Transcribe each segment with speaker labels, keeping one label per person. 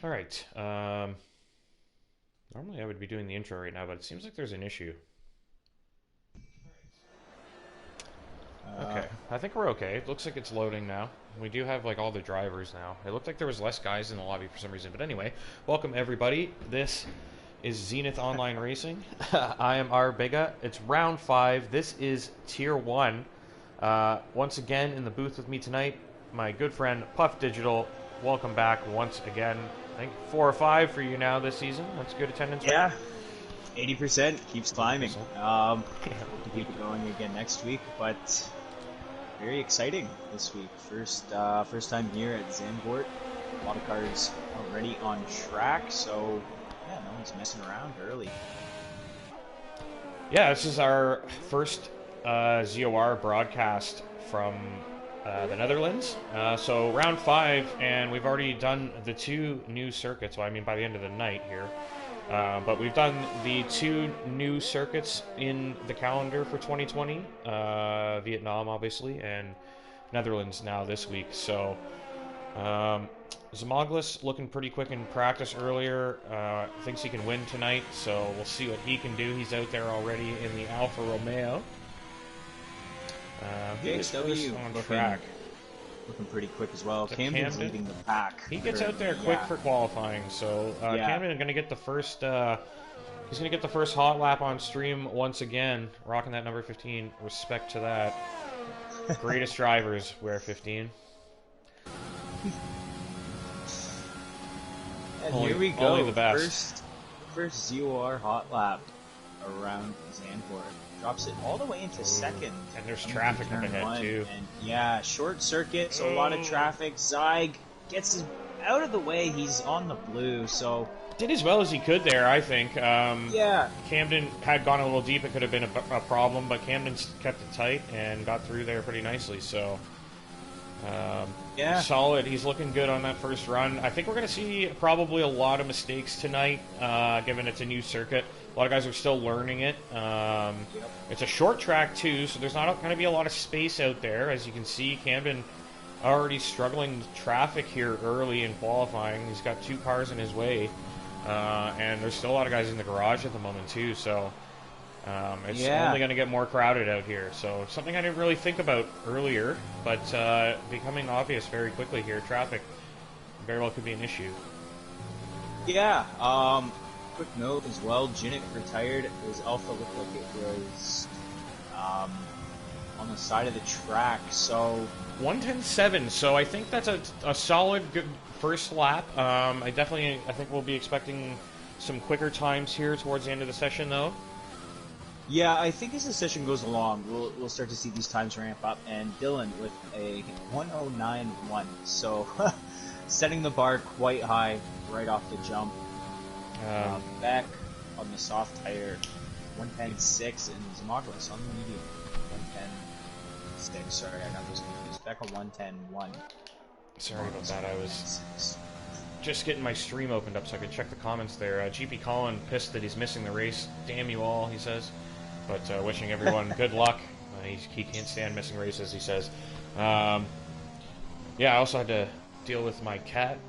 Speaker 1: All right. Normally I would be doing the intro right now, but it seems like there's an issue. Okay, I think we're okay. It looks like it's loading now. We do have like all the drivers now. It looked like there was less guys in the lobby for some reason, but anyway, welcome everybody. This is Zenith Online Racing. I am R Biga. It's round 5. This is Tier 1. Once again in the booth with me tonight, my good friend Puff Digital. Welcome back once again. I think 4 or 5 for you now this season. That's good attendance.
Speaker 2: Yeah, 80% keeps climbing.
Speaker 1: 80%.
Speaker 2: Hope to keep it going again next week, but very exciting this week. First time here at Zandvoort. A lot of cars already on track, so yeah, no one's messing around early.
Speaker 1: Yeah, this is our first ZOR broadcast from the Netherlands. So round 5, and we've already done the 2 new circuits. Well, I mean by the end of the night here. But we've done the 2 new circuits in the calendar for 2020. Vietnam, obviously, and Netherlands now this week. So Zimaglis looking pretty quick in practice earlier. Thinks he can win tonight, so we'll see what he can do. He's out there already in the Alfa Romeo.
Speaker 2: JXW
Speaker 1: on track.
Speaker 2: Looking pretty quick as well. Camden's leading the pack.
Speaker 1: He gets out there quick for qualifying, so Camden is going to get the first. He's going to get the first hot lap on stream once again, rocking that number 15. Respect to that. Greatest drivers wear 15.
Speaker 2: And
Speaker 1: Only,
Speaker 2: here we go.
Speaker 1: only the best.
Speaker 2: First ZOR hot lap around Zandvoort. Drops it all the way into second.
Speaker 1: And there's traffic up ahead, too.
Speaker 2: And yeah, short circuit, so a lot of traffic. Zyg gets out of the way. He's on the blue, so...
Speaker 1: Did as well as he could there, I think.
Speaker 2: Yeah.
Speaker 1: Camden had gone a little deep. It could have been a problem, but Camden kept it tight and got through there pretty nicely, so...
Speaker 2: yeah.
Speaker 1: Solid. He's looking good on that first run. I think we're going to see probably a lot of mistakes tonight, given it's a new circuit. A lot of guys are still learning it. It's a short track, too, so there's not going to be a lot of space out there. As you can see, Camden already struggling with traffic here early in qualifying. He's got 2 cars in his way, and there's still a lot of guys in the garage at the moment, too, so it's only going to get more crowded out here. So something I didn't really think about earlier, but becoming obvious very quickly here. Traffic very well could be an issue.
Speaker 2: Yeah, quick note as well, Jinnick retired. His Alpha looked like it was on the side of the track, so...
Speaker 1: 1:10.7, so I think that's a solid, good first lap. I think we'll be expecting some quicker times here towards the end of the session, though.
Speaker 2: Yeah, I think as the session goes along, we'll start to see these times ramp up, and Dylan with a 1:09.1, so setting the bar quite high right off the jump. Back on the soft tire, 1:10.6, and Zimaglis on the medium, 1:10.6. Sorry, I got those confused. Back on 1:10.1.
Speaker 1: Sorry about that. I was just getting my stream opened up so I could check the comments there. GP Colin pissed that he's missing the race. Damn you all, he says. But wishing everyone good luck. He can't stand missing races, he says. Yeah, I also had to deal with my cat.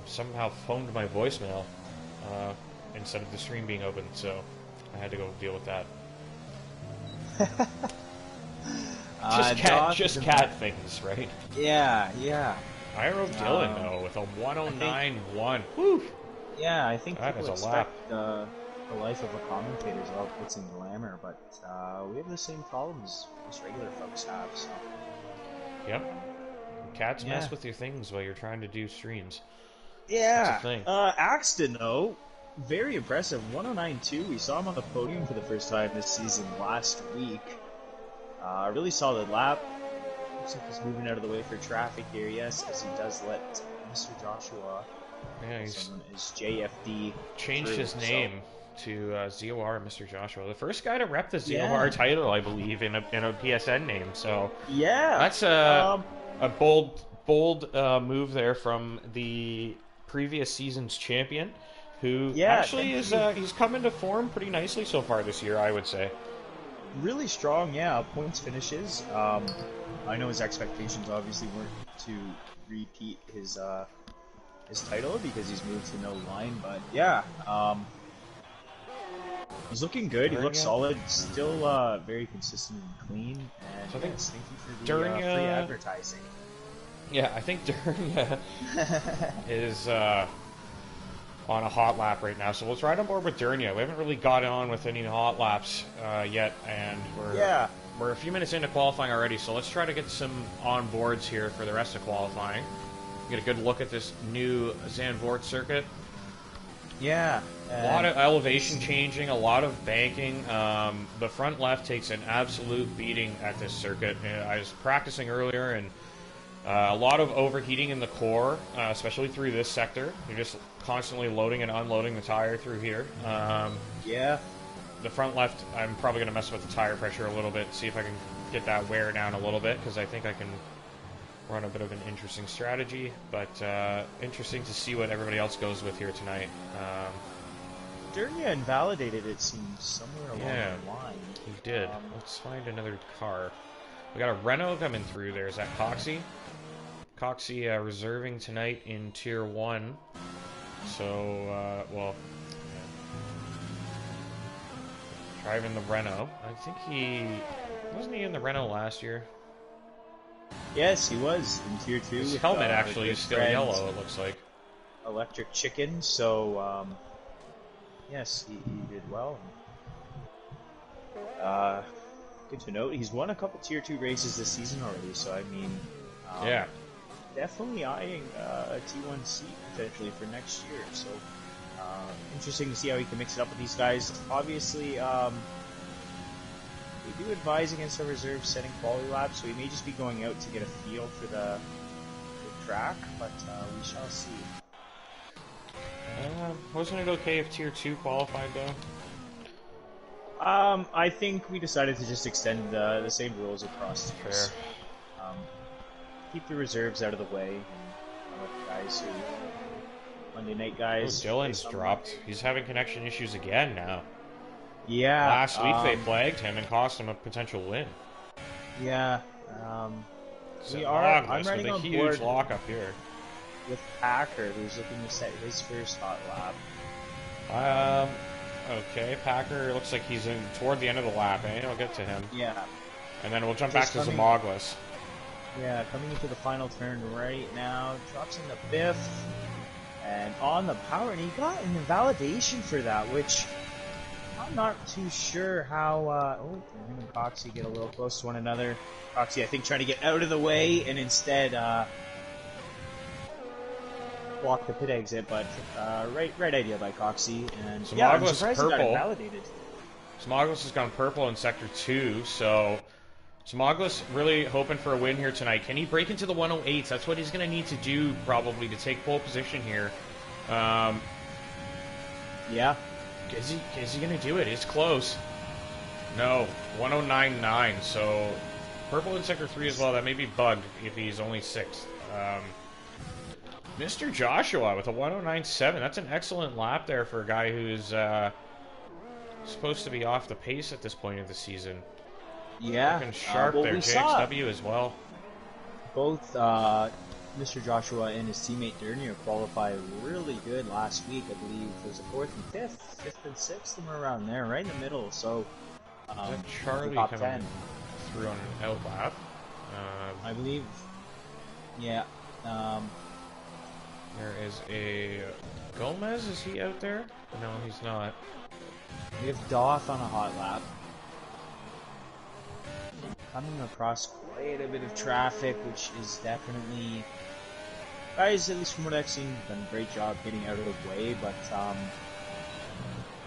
Speaker 1: Somehow phoned my voicemail instead of the stream being open, so I had to go deal with that. Just cat things, right?
Speaker 2: Yeah.
Speaker 1: Iro Dillon, though, with a 1:09.1. Whew!
Speaker 2: Yeah, I think
Speaker 1: that
Speaker 2: people
Speaker 1: is a lap.
Speaker 2: expect the life of a commentator is all glitz and glamour, but we have the same problems most regular folks have, so...
Speaker 1: Yep. Cats mess with your things while you're trying to do streams.
Speaker 2: Yeah.
Speaker 1: That's a thing.
Speaker 2: Axton, though, very impressive. 1:09.2. We saw him on the podium for the first time this season last week. Really solid lap. Looks like he's moving out of the way for traffic here, yes, as he does let Mr. Joshua,
Speaker 1: he's
Speaker 2: JFD,
Speaker 1: changed his name to ZOR Mr. Joshua. The first guy to rep the ZOR title, I believe, in a PSN name. So
Speaker 2: yeah,
Speaker 1: that's a bold move there from the previous season's champion, who actually is he's come into form pretty nicely so far this year, I would say.
Speaker 2: Really strong, points finishes. I know his expectations obviously weren't to repeat his his title because he's moved to no line. But yeah, he's looking good. He looks solid. Still very consistent and clean. And
Speaker 1: so I think
Speaker 2: thank you for the free advertising.
Speaker 1: Yeah, I think Durnia is on a hot lap right now. So let's ride on board with Durnia. We haven't really got on with any hot laps yet, and we're a few minutes into qualifying already. So let's try to get some on boards here for the rest of qualifying. Get a good look at this new Zandvoort circuit.
Speaker 2: Yeah.
Speaker 1: A lot of elevation changing, a lot of banking. The front left takes an absolute beating at this circuit. I was practicing earlier, and a lot of overheating in the core, especially through this sector. You're just constantly loading and unloading the tire through here.
Speaker 2: Yeah.
Speaker 1: The front left, I'm probably going to mess with the tire pressure a little bit, see if I can get that wear down a little bit, because I think I can run a bit of an interesting strategy. But interesting to see what everybody else goes with here tonight.
Speaker 2: Durnia invalidated, it seems, somewhere along the line.
Speaker 1: He did. Let's find another car. We got a Renault coming through there. Is that Coxie? Coxie reserving tonight in Tier 1. So, well, driving the Renault. I think wasn't he in the Renault last year?
Speaker 2: Yes, he was in Tier 2.
Speaker 1: His helmet actually is still yellow, it looks like.
Speaker 2: Electric Chicken, so, yes, he did well. Good to note. He's won a couple Tier 2 races this season already, so I mean,
Speaker 1: yeah,
Speaker 2: definitely eyeing a T1 seat potentially for next year. So interesting to see how he can mix it up with these guys. Obviously, we do advise against our reserve setting quality laps, so we may just be going out to get a feel for the track, but we shall see.
Speaker 1: Wasn't it okay if Tier 2 qualified though?
Speaker 2: I think we decided to just extend the same rules across tiers. Keep the reserves out of the way, and let the guys who Monday night guys.
Speaker 1: Oh, Dylan's dropped. He's having connection issues again now.
Speaker 2: Yeah.
Speaker 1: Last week they flagged him and cost him a potential win.
Speaker 2: Yeah.
Speaker 1: I'm riding
Speaker 2: on
Speaker 1: huge
Speaker 2: board
Speaker 1: lock up here
Speaker 2: with Packer, who's looking to set his first hot lap.
Speaker 1: Okay, Packer looks like he's in toward the end of the lap, eh? I'll get to him.
Speaker 2: Yeah.
Speaker 1: And then we'll jump back to Zamoglis.
Speaker 2: Yeah, coming into the final turn right now, drops into fifth, and on the power, and he got an invalidation for that, which I'm not too sure how, him and Coxie get a little close to one another. Coxie, I think, trying to get out of the way, and instead, block the pit exit, but right idea by Coxie, and
Speaker 1: Zamoglis
Speaker 2: I'm surprised
Speaker 1: purple.
Speaker 2: he got invalidated.
Speaker 1: Zamoglis has gone purple in Sector 2, so Zamoglis really hoping for a win here tonight. Can he break into the 108s? That's what he's going to need to do, probably, to take pole position here.
Speaker 2: Yeah.
Speaker 1: Is he going to do it? It's close. No, 109.9, so purple in Sector 3 as well. That may be bugged if he's only 6th. Mr. Joshua with a 109.7. That's an excellent lap there for a guy who's supposed to be off the pace at this point of the season.
Speaker 2: Yeah.
Speaker 1: Looking sharp there. JXW as well.
Speaker 2: Both Mr. Joshua and his teammate Dernier qualified really good last week. I believe it was a 4th and 5th and 6th, somewhere around there, right in the middle. So,
Speaker 1: is that Charlie
Speaker 2: top
Speaker 1: coming
Speaker 2: 10
Speaker 1: through on an out lap?
Speaker 2: I believe. Yeah.
Speaker 1: There is a Gomez. Is he out there? No, he's not.
Speaker 2: We have Doth on a hot lap. Coming across quite a bit of traffic, which is definitely... Guys, at least from what I've seen, done a great job getting out of the way, but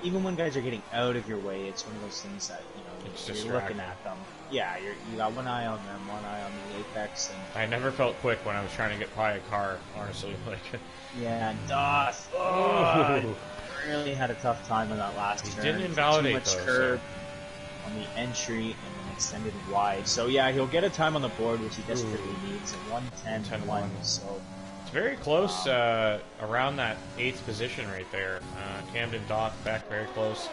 Speaker 2: even when guys are getting out of your way, it's one of those things that, you're looking at them. Yeah, you got one eye on them, one eye on the apex. And
Speaker 1: I never felt quick when I was trying to get by a car, honestly.
Speaker 2: Yeah, and Doth, really had a tough time on that last turn.
Speaker 1: He didn't invalidate
Speaker 2: too much curb on the entry and then extended wide. So yeah, he'll get a time on the board, which he desperately needs, at 1:10.1. So
Speaker 1: it's very close around that 8th position right there. Camden Doth back very close.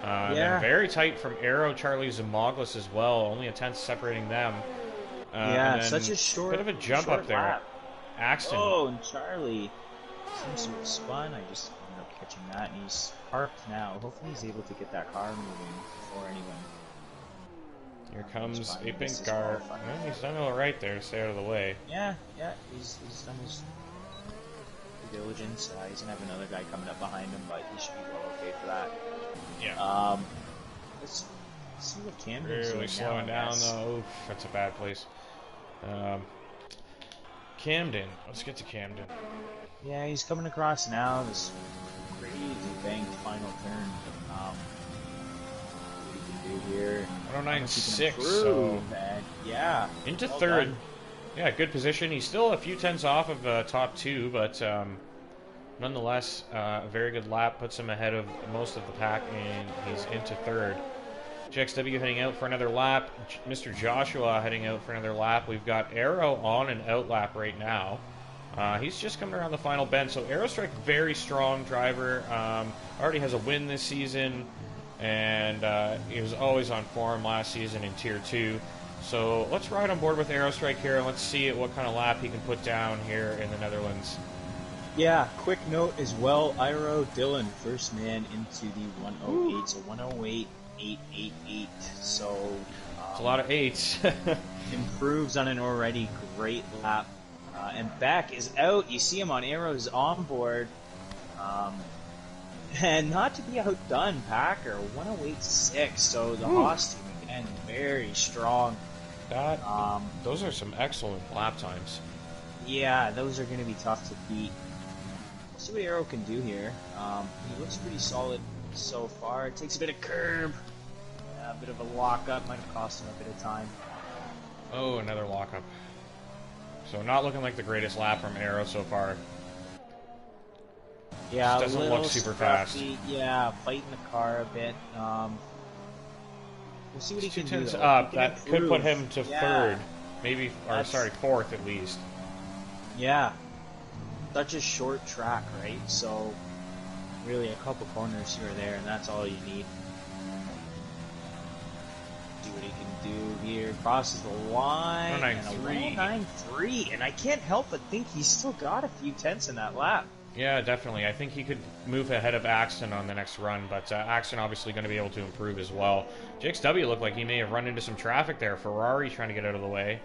Speaker 2: Yeah.
Speaker 1: Very tight from Arrow, Charlie, Zamoglis as well. Only a 10th separating them.
Speaker 2: Yeah, such a short,
Speaker 1: bit of a jump up there.
Speaker 2: Lap.
Speaker 1: Axton.
Speaker 2: Oh, and Charlie Seems to have spun. I just ended up catching that, and he's parked now. Hopefully he's able to get that car moving before anyone.
Speaker 1: Here comes a pink car. Well, he's done all right there to stay out of the way.
Speaker 2: Yeah, he's done his due diligence. He's gonna have another guy coming up behind him, but he should be well okay for that.
Speaker 1: Yeah.
Speaker 2: Let's see what Camden's doing
Speaker 1: really slowing down though. Oof, that's a bad place. Camden. Let's get to Camden.
Speaker 2: Yeah, he's coming across now. This crazy banked final turn. What he can do here.
Speaker 1: 109.6. So
Speaker 2: yeah.
Speaker 1: Into
Speaker 2: well
Speaker 1: third.
Speaker 2: Done.
Speaker 1: Yeah, good position. He's still a few tenths off of top two, but nonetheless, a very good lap. Puts him ahead of most of the pack, and he's into third. GXW heading out for another lap. Mr. Joshua heading out for another lap. We've got Arrow on an out lap right now. He's just coming around the final bend. So Aerostrike, very strong driver. Already has a win this season, and he was always on form last season in Tier 2. So let's ride on board with Aerostrike here, and let's see what kind of lap he can put down here in the Netherlands.
Speaker 2: Yeah, quick note as well. Iro Dillon, first man into the 108, so 108.888. So
Speaker 1: it's a lot of eights.
Speaker 2: improves on an already great lap. And Beck is out. You see him on Arrow's onboard. And not to be outdone, Packer, 108.6. So the Haas team, again, very strong.
Speaker 1: Those are some excellent lap times.
Speaker 2: Yeah, those are going to be tough to beat. Let's see what Arrow can do here. He looks pretty solid so far. It takes a bit of curb. A bit of a lockup. Might have cost him a bit of time.
Speaker 1: Oh, another lockup. So not looking like the greatest lap from Arrow so far.
Speaker 2: Yeah,
Speaker 1: just doesn't look super fast.
Speaker 2: Yeah, fighting the car a bit. We'll see what he can do.
Speaker 1: That could put him to third, maybe, or sorry, fourth at least.
Speaker 2: Yeah, such a short track, right? So really, a couple corners here or there, and that's all you need. See what he can do here. Crosses the line. 109.3, and I can't help but think he's still got a few tenths in that lap.
Speaker 1: Yeah, definitely. I think he could move ahead of Axton on the next run, but Axton obviously going to be able to improve as well. JXW looked like he may have run into some traffic there. Ferrari trying to get out of the way.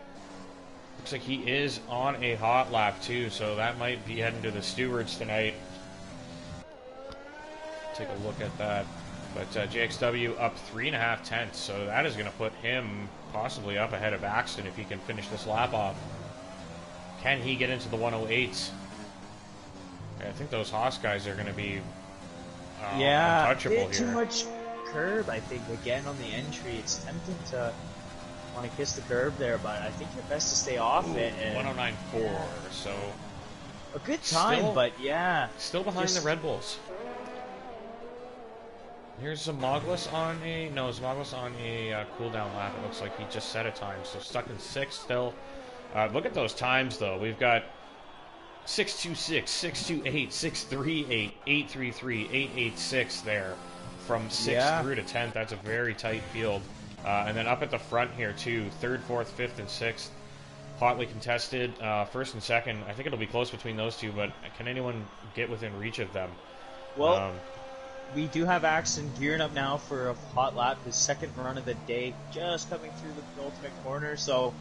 Speaker 1: Looks like he is on a hot lap too, so that might be heading to the stewards tonight. Take a look at that. But JXW up 3.5 tenths, so that is going to put him possibly up ahead of Axton if he can finish this lap off. Can he get into the 108s? I think those Haas guys are going to be untouchable here.
Speaker 2: Too much curb, I think, again on the entry. It's tempting to want to kiss the curb there, but I think you're best to stay off it.
Speaker 1: 109.4, so
Speaker 2: a good time, but yeah.
Speaker 1: Still behind the Red Bulls. Here's Zmaglis on a cooldown lap. It looks like he just set a time, so stuck in 6th still. Look at those times, though. We've got 6.26, 6.28, 6.38, 8.33, 8.86 there from 6th through to 10th. That's a very tight field. And then up at the front here, too, 3rd, 4th, 5th, and 6th. Hotly contested. 1st and 2nd. I think it'll be close between those two, but can anyone get within reach of them?
Speaker 2: Well, we do have Axton gearing up now for a hot lap, his 2nd run of the day, just coming through the ultimate corner. So,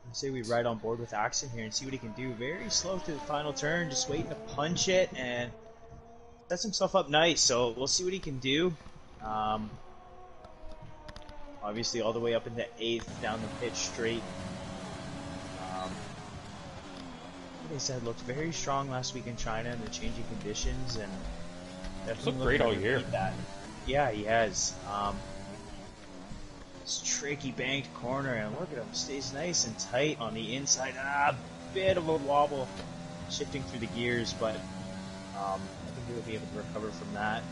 Speaker 2: let's say we ride on board with Axton here and see what he can do. Very slow to the final turn, just waiting to punch it, and sets himself up nice. So we'll see what he can do. Obviously, all the way up into 8th down the pitch straight. Like I said, looked very strong last week in China in the changing conditions, and definitely
Speaker 1: looked great all year.
Speaker 2: That. Yeah, he has. This tricky banked corner, and look at him, stays nice and tight on the inside. Bit of a wobble shifting through the gears, but I think he'll be able to recover from that.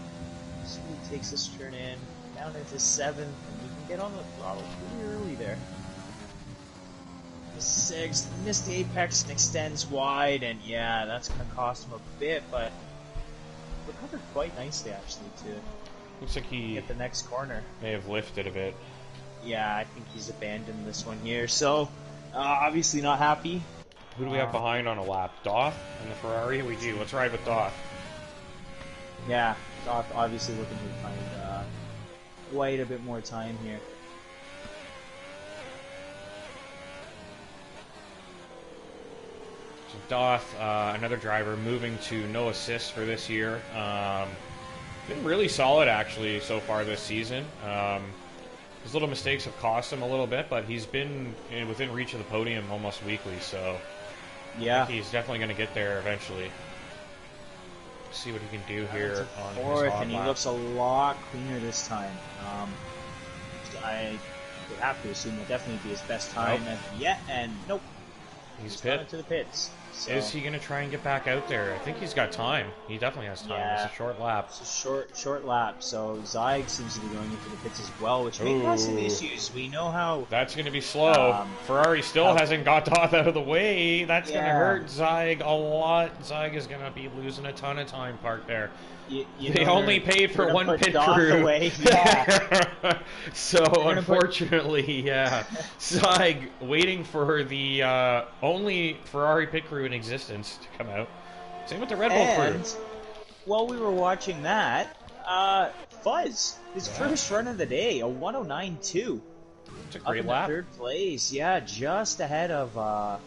Speaker 2: So he takes this turn in, down into 7th, and he can get on the throttle pretty early there. The 6th, missed the apex and extends wide, and yeah, that's going to cost him a bit, but recovered quite nicely actually to
Speaker 1: looks like he
Speaker 2: get the next corner.
Speaker 1: May have lifted a bit.
Speaker 2: Yeah, I think he's abandoned this one here. So, obviously not happy
Speaker 1: Who do we have behind on a lap? Doth and the Ferrari? We do. Let's ride with Doth.
Speaker 2: Yeah, Doth obviously looking to find White a bit more time here.
Speaker 1: So Doth, another driver, moving to no assists for this year. Been really solid, actually, so far this season. His little mistakes have cost him a little bit, but he's been within reach of the podium almost weekly, so
Speaker 2: yeah,
Speaker 1: I think he's definitely going to get there eventually. See what he can do here on
Speaker 2: fourth,
Speaker 1: his hot
Speaker 2: and he
Speaker 1: lap.
Speaker 2: looks a lot cleaner this time. I would have to assume it'll definitely be his best time as yet, and nope.
Speaker 1: He's
Speaker 2: gone
Speaker 1: pit.
Speaker 2: into the pits. So.
Speaker 1: Is he going to try and get back out there? I think he's got time. He definitely has time.
Speaker 2: Yeah.
Speaker 1: It's a short lap.
Speaker 2: It's a short lap, so Zyg seems to be going into the pits as well, which may cause some issues. We know how...
Speaker 1: That's going to be slow. Ferrari still hasn't got Doth out of the way. That's going to hurt Zyg a lot. Zyg is going to be losing a ton of time parked there. They only paid for one pit crew.
Speaker 2: Yeah.
Speaker 1: So, unfortunately, Zyg waiting for the only Ferrari pit crew in existence to come out. Same with the Red Bull crew.
Speaker 2: While we were watching that, Fuzz, his first run of the day, a 109.2.
Speaker 1: It's a great lap.
Speaker 2: Third place, just ahead of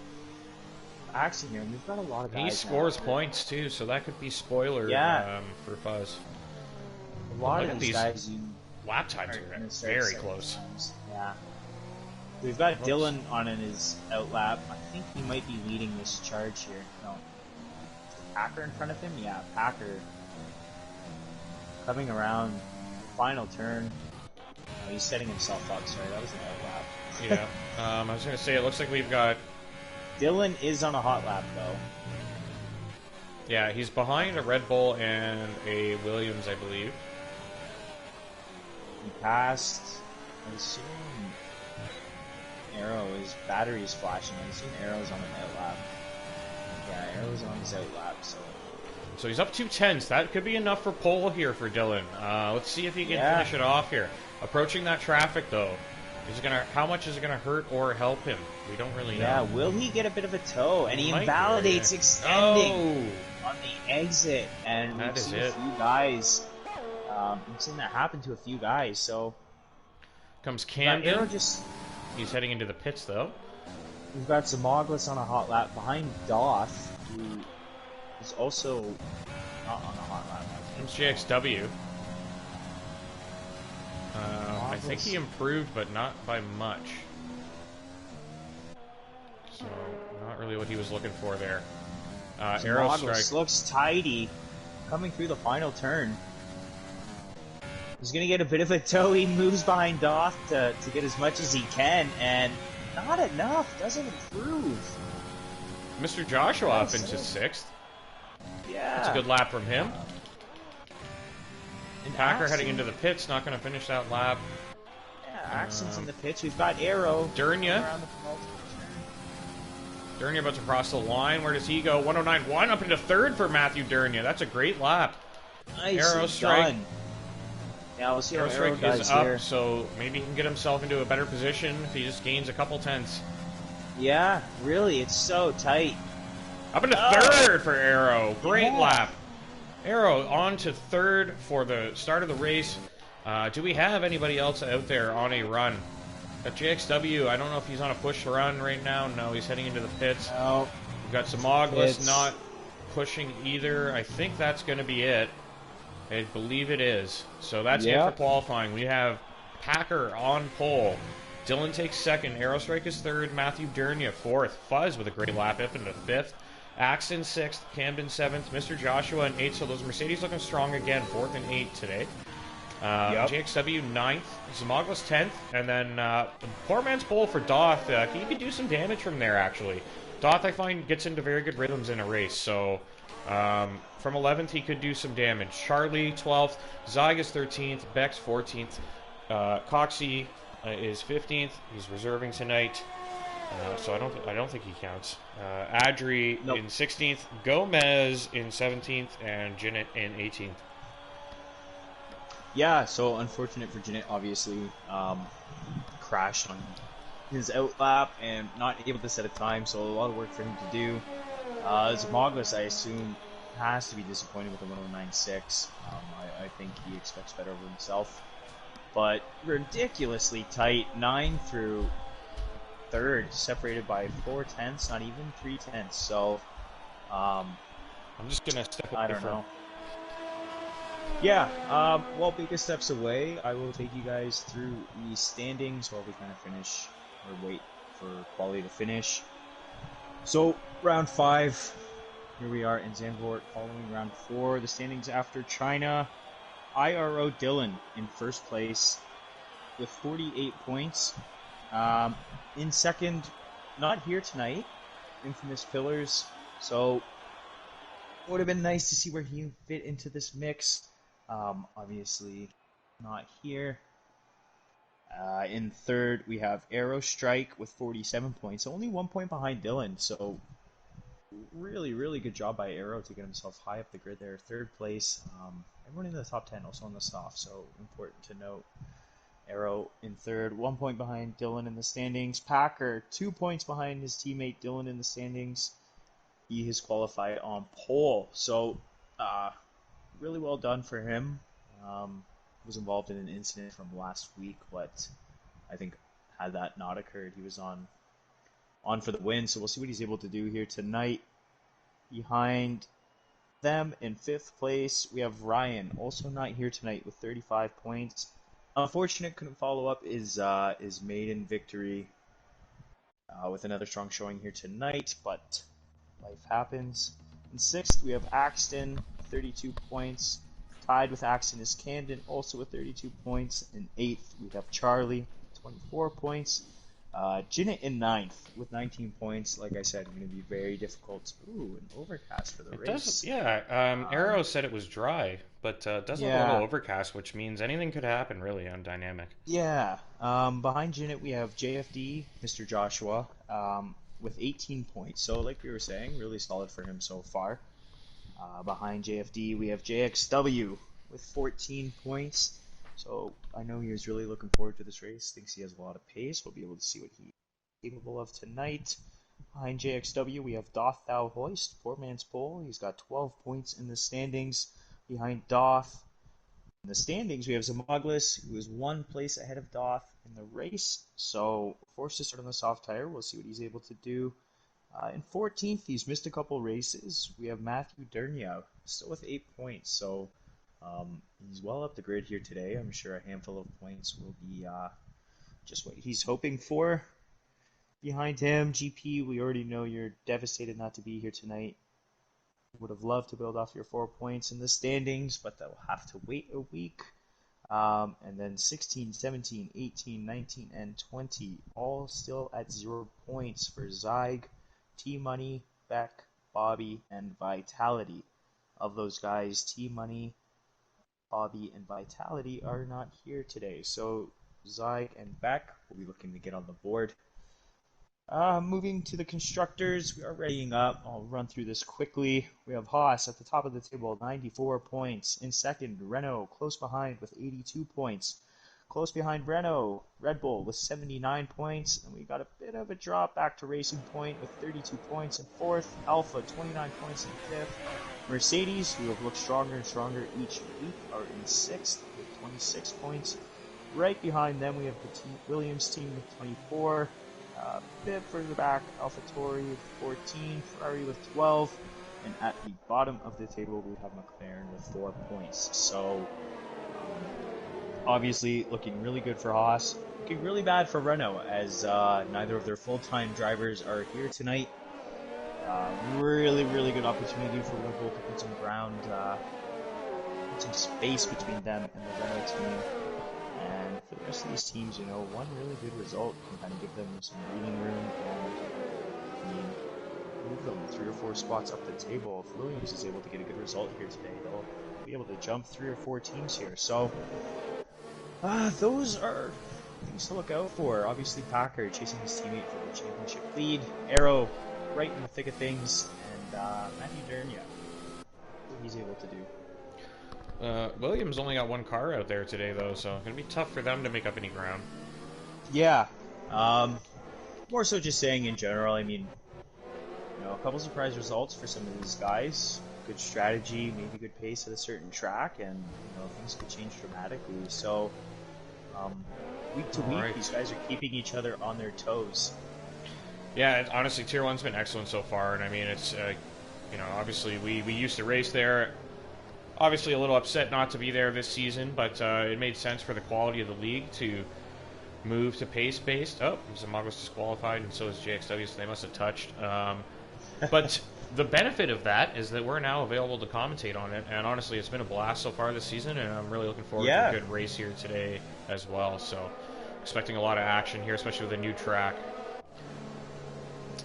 Speaker 2: Axon here, and we've got a lot of guys.
Speaker 1: He scores points too, so that could be spoiler for Fuzz.
Speaker 2: A lot of these guys,
Speaker 1: lap times are very close.
Speaker 2: Yeah. We've got Dylan on in his out lap. I think he might be leading this charge here. No. Packer in front of him? Yeah, Packer. Coming around, final turn. Oh, he's setting himself up, sorry, that was an out lap.
Speaker 1: I was going to say, it looks like we've got...
Speaker 2: Dylan is on a hot lap, though.
Speaker 1: Yeah, he's behind a Red Bull and a Williams, I believe.
Speaker 2: He passed, I assume, Arrow. His battery is flashing. I assume Arrow's on an out lap. Yeah, Arrow's on his out lap, so
Speaker 1: he's up 2/10. That could be enough for pole here for Dylan. Let's see if he can finish it off here. Approaching that traffic, though. How much is it gonna hurt or help him? We don't really know.
Speaker 2: Yeah, will he get a bit of a tow? And he invalidates extending on the exit, and we've seen a few guys. We've seen that happen to a few guys. So
Speaker 1: comes Camden. He's heading into the pits, though.
Speaker 2: We've got Zamoglis on a hot lap behind Doth, who is also not on a hot lap.
Speaker 1: Comes JXW. I think he improved, but not by much. So, not really what he was looking for there. Arrow strike
Speaker 2: looks tidy, coming through the final turn. He's going to get a bit of a tow. He moves behind Doth to get as much as he can, and not enough. Doesn't improve.
Speaker 1: Mr. Joshua up into 6th.
Speaker 2: Yeah.
Speaker 1: That's a good lap from him. Packer heading into the pits, not going to finish that lap.
Speaker 2: Yeah, Axon's in the pits. We've got Arrow.
Speaker 1: Durnia about to cross the line. Where does he go? 109.1 up into 3rd for Matthew Durnia. That's a great lap.
Speaker 2: Nice.
Speaker 1: Arrow strike.
Speaker 2: Yeah, we'll see how
Speaker 1: Arrow
Speaker 2: strike
Speaker 1: is
Speaker 2: here.
Speaker 1: up, so maybe he can get himself into a better position if he just gains a couple tenths.
Speaker 2: Yeah, really, it's so tight.
Speaker 1: Up into 3rd for Arrow. Great lap. Arrow on to 3rd for the start of the race. Do we have anybody else out there on a run? At JXW, I don't know if he's on a push run right now. No, he's heading into the pits.
Speaker 2: No.
Speaker 1: We've got Zamoglis not pushing either. I think that's going to be it. I believe it is. So that's it for qualifying. We have Packer on pole. Dylan takes 2nd. Aerostrike is 3rd. Matthew Durnia 4th. Fuzz with a great lap up into 5th. Axon 6th. Camden 7th. Mr. Joshua in 8th. So those Mercedes looking strong again. 4th and 8th today. JXW 9th. Zamoglis 10th. And then poor man's pole for Doth. He could do some damage from there, actually. Doth, I find, gets into very good rhythms in a race. So from 11th, he could do some damage. Charlie 12th. Zyg is 13th. Bex 14th. Coxie is 15th. He's reserving tonight. So I don't think he counts. Adri in 16th. Gomez in 17th. And Jinnit in 18th.
Speaker 2: Yeah, so unfortunate for Jinnit, obviously. Crashed on his outlap and not able to set a time, so a lot of work for him to do. Zimaglis, I assume, has to be disappointed with the 109.6. I think he expects better of himself. But ridiculously tight, 9 through 3rd, separated by 4/10, not even 3/10. So,
Speaker 1: I'm just gonna step away
Speaker 2: I don't
Speaker 1: from.
Speaker 2: know. Yeah, well, biggest steps away. I will take you guys through the standings while we kind of finish, or wait for quality to finish. So, round 5, here we are in Zandvoort, following round 4. The standings after China, IRO Dylan in first place with 48 points. In second, not here tonight, Infamous Pillars. So, would have been nice to see where he fit into this mix. Obviously, not here. In third, we have Arrow Strike with 47 points, only 1 point behind Dylan. So, really, really good job by Arrow to get himself high up the grid there. Third place. Everyone in the top 10 also on the soft, so important to note. Arrow in third, 1 point behind Dylan in the standings. Packer, 2 points behind his teammate Dylan in the standings. He has qualified on pole, so really well done for him. Was involved in an incident from last week, but I think had that not occurred, he was on for the win. So we'll see what he's able to do here tonight. Behind them in 5th place, we have Ryan, also not here tonight with 35 points. Unfortunate, couldn't follow up his maiden victory with another strong showing here tonight, but life happens. In 6th, we have Axton, 32 points. Tied with Axton is Camden, also with 32 points. In 8th, we have Charlie, 24 points. Jinnit in 9th with 19 points. Like I said, going to be very difficult. Ooh, an overcast for the race.
Speaker 1: Arrow said it was dry, but does look a little overcast, which means anything could happen really on Dynamic.
Speaker 2: Yeah. Behind Jinnit, we have JFD, Mr. Joshua, with 18 points. So, like we were saying, really solid for him so far. Behind JFD, we have JXW with 14 points. So I know he was really looking forward to this race. Thinks he has a lot of pace. We'll be able to see what he's capable of tonight. Behind JXW, we have Doth Thou Hoist, poor man's pole. He's got 12 points in the standings. Behind Doth, in the standings, we have Zamoglis, who is 1 place ahead of Doth in the race. So forced to start on the soft tire. We'll see what he's able to do. In 14th, he's missed a couple races. We have Matthew Derniau, still with 8 points. So he's well up the grid here today. I'm sure a handful of points will be just what he's hoping for. Behind him, GP, we already know you're devastated not to be here tonight. Would have loved to build off your 4 points in the standings, but they'll have to wait a week. And then 16, 17, 18, 19, and 20, all still at 0 points for Zyg, T-Money, Beck, Bobby, and Vitality. Of those guys, T-Money, Bobby, and Vitality are not here today. So Zyg and Beck will be looking to get on the board. Moving to the constructors, we are readying up. I'll run through this quickly. We have Haas at the top of the table, 94 points. In second, Renault close behind with 82 points. Close behind Renault, Red Bull with 79 points. And we got a bit of a drop back to Racing Point with 32 points in fourth. Alpha, 29 points in fifth. Mercedes, who have looked stronger and stronger each week, are in sixth with 26 points. Right behind them, we have the Williams team with 24. A bit further back, AlphaTauri with 14, Ferrari with 12, and at the bottom of the table we have McLaren with 4 points. So, obviously looking really good for Haas, looking really bad for Renault as neither of their full-time drivers are here tonight. Really, really good opportunity for Red Bull to put some ground, put some space between them and the Renault team. And for the rest of these teams, you know, one really good result can kind of give them some breathing room and move them 3 or 4 spots up the table. If Williams is able to get a good result here today, they'll be able to jump 3 or 4 teams here. So, those are things to look out for. Obviously, Packer chasing his teammate for the championship lead. Arrow right in the thick of things, and Matthew Dernia, what he's able to do.
Speaker 1: Williams only got 1 car out there today, though, so it's going to be tough for them to make up any ground.
Speaker 2: Yeah. more so just saying in general. I mean, a couple surprise results for some of these guys. Good strategy, maybe good pace at a certain track, and things could change dramatically. So, week to week, these guys are keeping each other on their toes.
Speaker 1: Yeah, honestly, Tier 1's been excellent so far, and I mean, it's, obviously we used to race there. Obviously a little upset not to be there this season, but it made sense for the quality of the league to move to pace-based. Oh, Zamago's disqualified, and so is JXW, so they must have touched. But the benefit of that is that we're now available to commentate on it, and honestly, it's been a blast so far this season, and I'm really looking forward to a good race here today as well. So, expecting a lot of action here, especially with a new track.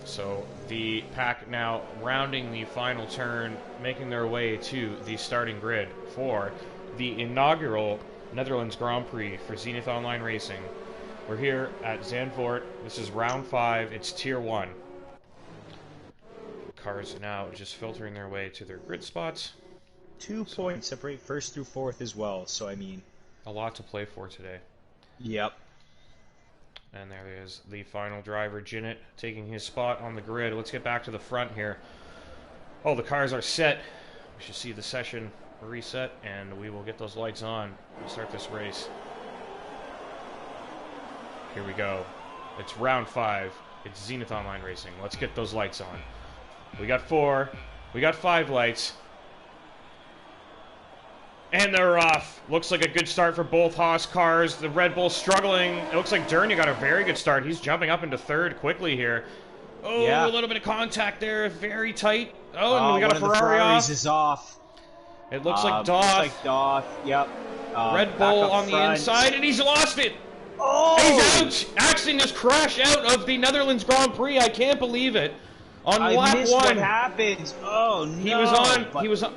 Speaker 1: So, the pack now rounding the final turn, making their way to the starting grid for the inaugural Netherlands Grand Prix for Zenith Online Racing. We're here at Zandvoort. This is round 5. It's Tier 1. Cars now just filtering their way to their grid spots.
Speaker 2: 2 points separate first through fourth as well, so I mean...
Speaker 1: a lot to play for today.
Speaker 2: Yep.
Speaker 1: And there is the final driver, Zenith, taking his spot on the grid. Let's get back to the front here. Oh, the cars are set. We should see the session reset, and we will get those lights on and start this race. Here we go. It's round 5. It's Zenith Online Racing. Let's get those lights on. We got 4. We got 5 lights. And they're off. Looks like a good start for both Haas cars. The Red Bull struggling. It looks like Dernier got a very good start. He's jumping up into 3rd quickly here. Oh, yeah. A little bit of contact there. Very tight. Oh, and we got a Ferrari off.
Speaker 2: Is off.
Speaker 1: It looks like Doth.
Speaker 2: Looks like Doth. Yep.
Speaker 1: Red Bull on the inside, and he's lost it.
Speaker 2: Oh!
Speaker 1: He's out. Axton has crashed out of the Netherlands Grand Prix. I can't believe it. On lap 1,
Speaker 2: what happened? Oh no!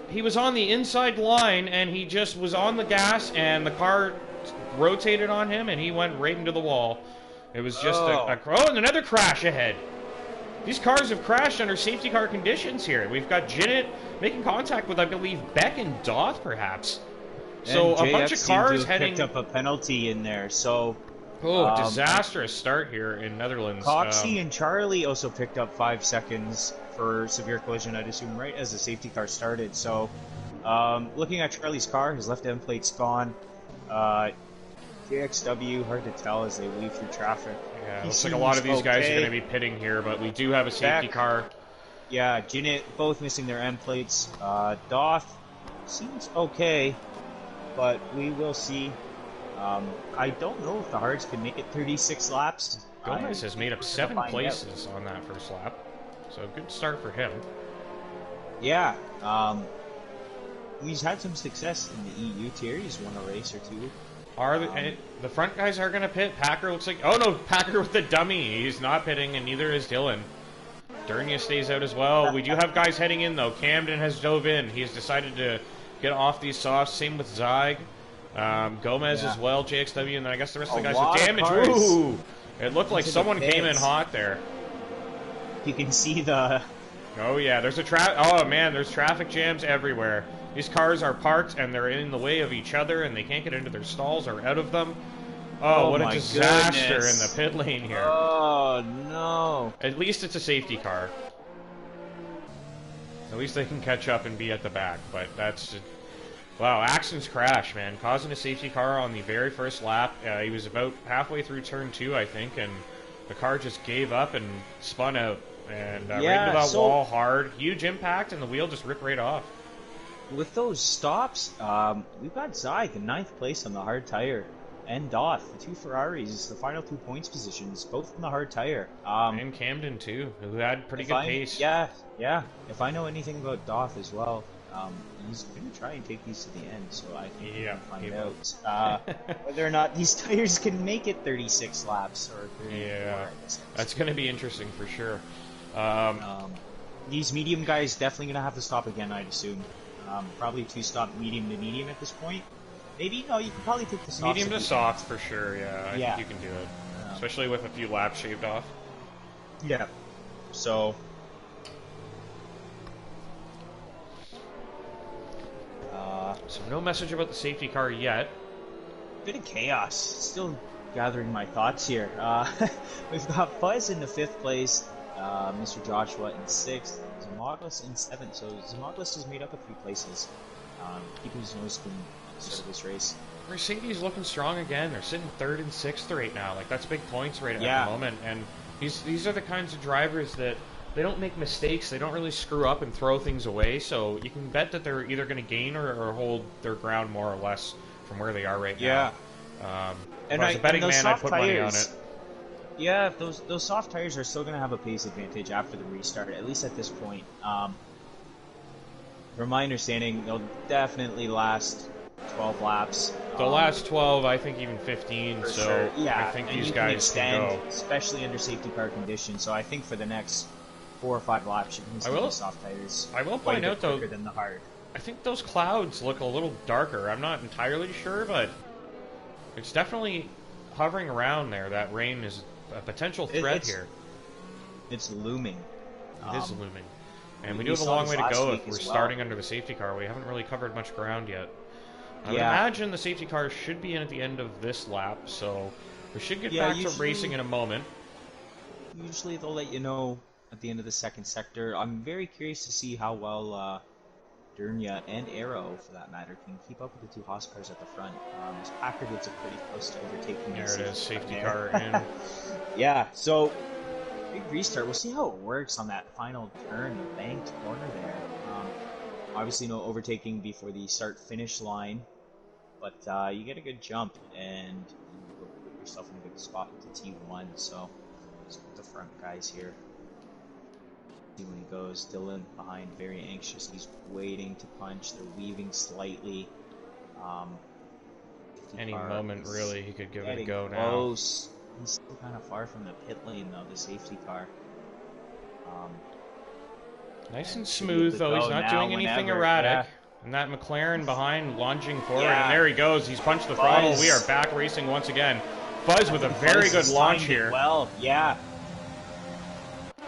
Speaker 1: He was on the inside line, and he just was on the gas, and the car rotated on him, and he went right into the wall. It was just and another crash ahead. These cars have crashed under safety car conditions here. We've got Zenith making contact with, I believe, Beck and Doth, perhaps. So
Speaker 2: and
Speaker 1: a bunch of cars
Speaker 2: picked up a penalty in there. So.
Speaker 1: Oh, disastrous start here in Netherlands.
Speaker 2: Coxie and Charlie also picked up 5 seconds for severe collision, I'd assume, right as the safety car started. So, looking at Charlie's car, his left end plate's gone. JXW, hard to tell as they weave through traffic.
Speaker 1: Yeah, looks like a lot of these guys are going to be pitting here, but we do have a safety car.
Speaker 2: Yeah, Zenith both missing their end plates. Doth seems okay, but we will see. I don't know if the Hards can make it 36 laps.
Speaker 1: Gomez has made up 7 places on that first lap, so good start for him.
Speaker 2: Yeah, he's had some success in the EU tier. He's won a race or 2.
Speaker 1: The front guys are going to pit. Packer looks like... oh no, Packer with the dummy. He's not pitting, and neither is Dylan. Dernier stays out as well. We do have guys heading in, though. Camden has dove in. He has decided to get off these softs. Same with Zyg. Gomez as well, JXW, and then I guess the rest of the guys with damage. Ooh! It looked like someone came in hot there.
Speaker 2: You can see the...
Speaker 1: oh yeah, there's a oh man, there's traffic jams everywhere. These cars are parked and they're in the way of each other and they can't get into their stalls or out of them. Oh, what a disaster in the pit lane here.
Speaker 2: Oh no.
Speaker 1: At least it's a safety car. At least they can catch up and be at the back, but that's... wow, Axton's crash, man, causing a safety car on the very first lap. He was about halfway through turn 2, I think, and the car just gave up and spun out. And right into that wall hard. Huge impact, and the wheel just ripped right off.
Speaker 2: With those stops, we've got Zyg in 9th place on the hard tire. And Doth, the 2 Ferraris, the final 2 points positions, both on the hard tire.
Speaker 1: And Camden, too, who had pretty good pace.
Speaker 2: Yeah. If I know anything about Doth as well, he's going to try and take these to the end, so I can find out whether or not these tires can make it 36 laps or 34.
Speaker 1: That's going to be interesting for sure.
Speaker 2: These medium guys definitely going to have to stop again, I'd assume. Probably 2-stop medium to medium at this point. Maybe, no, you can probably take the soft.
Speaker 1: Medium to soft for sure, I think you can do it. Especially with a few laps shaved off.
Speaker 2: Yeah. So...
Speaker 1: so no message about the safety car yet.
Speaker 2: Bit of chaos. Still gathering my thoughts here. We've got Fuzz in the 5th place, Mr. Joshua in 6th, Zamoglis in 7th. So Zamoglis has made up a few places, keeping his nose clean at the start of this race.
Speaker 1: Mercedes looking strong again. They're sitting 3rd and 6th right now. Like, that's big points right at the moment. And these are the kinds of drivers that they don't make mistakes. They don't really screw up and throw things away. So you can bet that they're either going to gain or hold their ground more or less from where they are right now. If I was a betting man, I'd put money on it.
Speaker 2: Yeah, those soft tires are still going to have a pace advantage after the restart, at least at this point. From my understanding, they'll definitely last 12 laps.
Speaker 1: The last 12, I think even 15, so
Speaker 2: sure. Yeah,
Speaker 1: I think
Speaker 2: and
Speaker 1: these
Speaker 2: you
Speaker 1: guys
Speaker 2: can extend,
Speaker 1: can go.
Speaker 2: especially under safety car conditions. So I think for the next 4 or 5 laps, you can see the soft tires.
Speaker 1: I will point out, though,
Speaker 2: than the hard.
Speaker 1: I think those clouds look a little darker. I'm not entirely sure, but it's definitely hovering around there. That rain is a potential threat here.
Speaker 2: It's looming.
Speaker 1: It is looming. And we do have a long way to go if we're starting under the safety car. We haven't really covered much ground yet. I would imagine the safety car should be in at the end of this lap, so we should get back to racing in a moment.
Speaker 2: Usually they'll let you know at the end of the 2nd sector. I'm very curious to see how well Dernia and Arrow, for that matter, can keep up with the 2 Haas cars at the front. This Packard gets it pretty close to overtaking.
Speaker 1: There it is, safety car in.
Speaker 2: Yeah, so big restart. We'll see how it works on that final turn, the banked corner there. Obviously no overtaking before the start-finish line, but you get a good jump and you put yourself in a good spot with the T1. So let's put the front guys here. See when he goes. Dylan behind, very anxious. He's waiting to punch. They're weaving slightly.
Speaker 1: Any moment, really, he could give it a go
Speaker 2: close. Now. He's still kind of far from the pit lane, though, the safety car.
Speaker 1: Nice and smooth, though. He's not doing anything erratic. And that McLaren behind lunging forward. And there he goes. He's punched the throttle. We are back racing once again. Fuzz with a very good launch here.
Speaker 2: Well, yeah.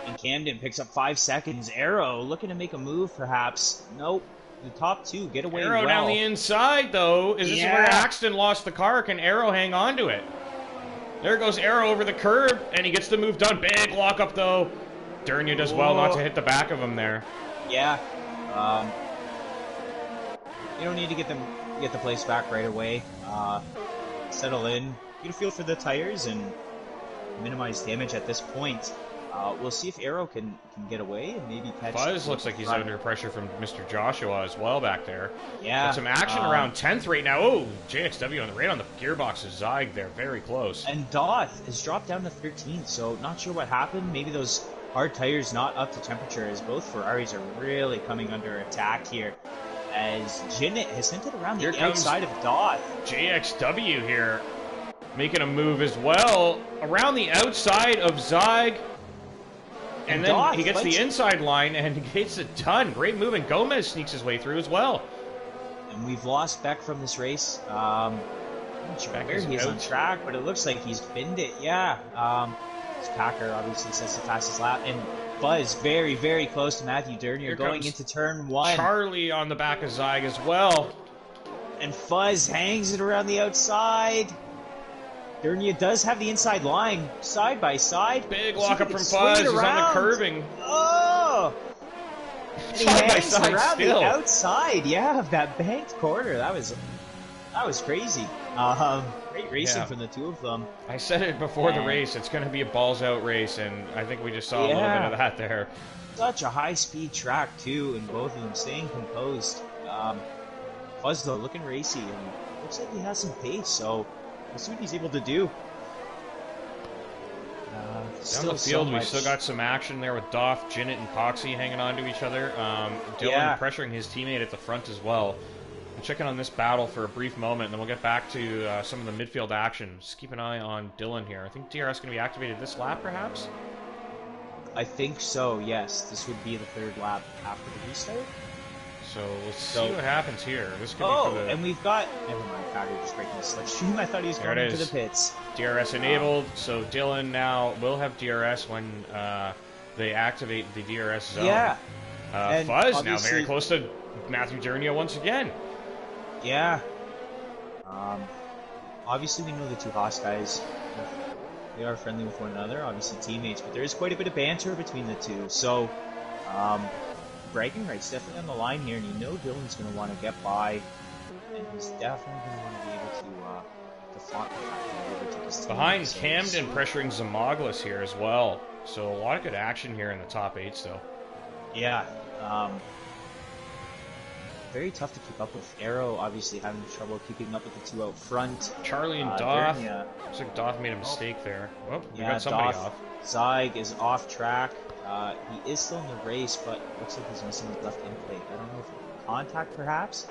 Speaker 2: And Camden picks up 5 seconds. Arrow looking to make a move, perhaps. Nope. The top 2 get away
Speaker 1: Arrow down the inside, though. Is this where Axton lost the car? Can Arrow hang on to it? There goes Arrow over the curb, and he gets the move done. Big lockup, though. Dernia does well not to hit the back of him there.
Speaker 2: Yeah. You don't need to get the place back right away. Settle in. Get a feel for the tires and minimize damage at this point. We'll see if Arrow can get away and maybe catch.
Speaker 1: Fuzz looks like he's under pressure from Mr. Joshua as well back there.
Speaker 2: Yeah.
Speaker 1: Got some action around 10th right now. Oh, JXW right on the gearbox is Zyg there, very close.
Speaker 2: And Doth has dropped down to 13th, so not sure what happened. Maybe those hard tires not up to temperature, as both Ferraris are really coming under attack here. As Zenith has sent it around the outside of Doth.
Speaker 1: JXW here making a move as well around the outside of Zyg. And then Doth, he gets the inside line and gets it done. Great move, and Gomez sneaks his way through as well.
Speaker 2: And we've lost Beck from this race. I'm not sure where he is on track, but it looks like he's binned it. Yeah. Packer obviously sets the fastest lap. And Buzz very, very close to Matthew Dernier going into turn 1.
Speaker 1: Charlie on the back of Zyg as well.
Speaker 2: And Fuzz hangs it around the outside. Dernier does have the inside line, side by side.
Speaker 1: Big lockup from Fuzz. He's on the curbing.
Speaker 2: Oh! And he hangs around the outside, of that banked corner. That was crazy. Great racing from the 2 of them.
Speaker 1: I said it before the race. It's going to be a balls-out race, and I think we just saw a little bit of that there.
Speaker 2: Such a high-speed track, too, and both of them staying composed. Fuzz, though, looking racy, and looks like he has some pace, so we'll see what he's able to do.
Speaker 1: Down the field, we still got some action there with Doth, Jinnit, and Coxie hanging on to each other. Dylan pressuring his teammate at the front as well. I'm checking on this battle for a brief moment, and then we'll get back to some of the midfield action. Just keep an eye on Dylan here. I think DRS is going to be activated this lap, perhaps?
Speaker 2: I think so, yes. This would be the 3rd lap after the restart.
Speaker 1: So let's see what happens here. This could be for the...
Speaker 2: and we've got... Never mind, Packer just breaking the slipstream. I thought he was going into the pits.
Speaker 1: DRS enabled, so Dylan now will have DRS when they activate the DRS zone.
Speaker 2: Yeah.
Speaker 1: Fuzz now very close to Matthew Dernier once again.
Speaker 2: Yeah. Obviously we know the 2 Haas guys They are friendly with one another, obviously teammates, but there is quite a bit of banter between the two. So, bragging rights definitely on the line here, and you know Dylan's going to want to get by, and he's definitely going to want to be able to flaunt the fact that he overtook his teammates.
Speaker 1: Behind Camden, pressuring Zamoglis here as well. So a lot of good action here in the top 8 still.
Speaker 2: Yeah. Very tough to keep up with. Arrow obviously having trouble keeping up with the two out front.
Speaker 1: Charlie and Doth. Looks like Doth made a mistake there. Oh, we got somebody off.
Speaker 2: Zyg is off track. He is still in the race, but looks like he's missing the left end plate. I don't know if contact perhaps.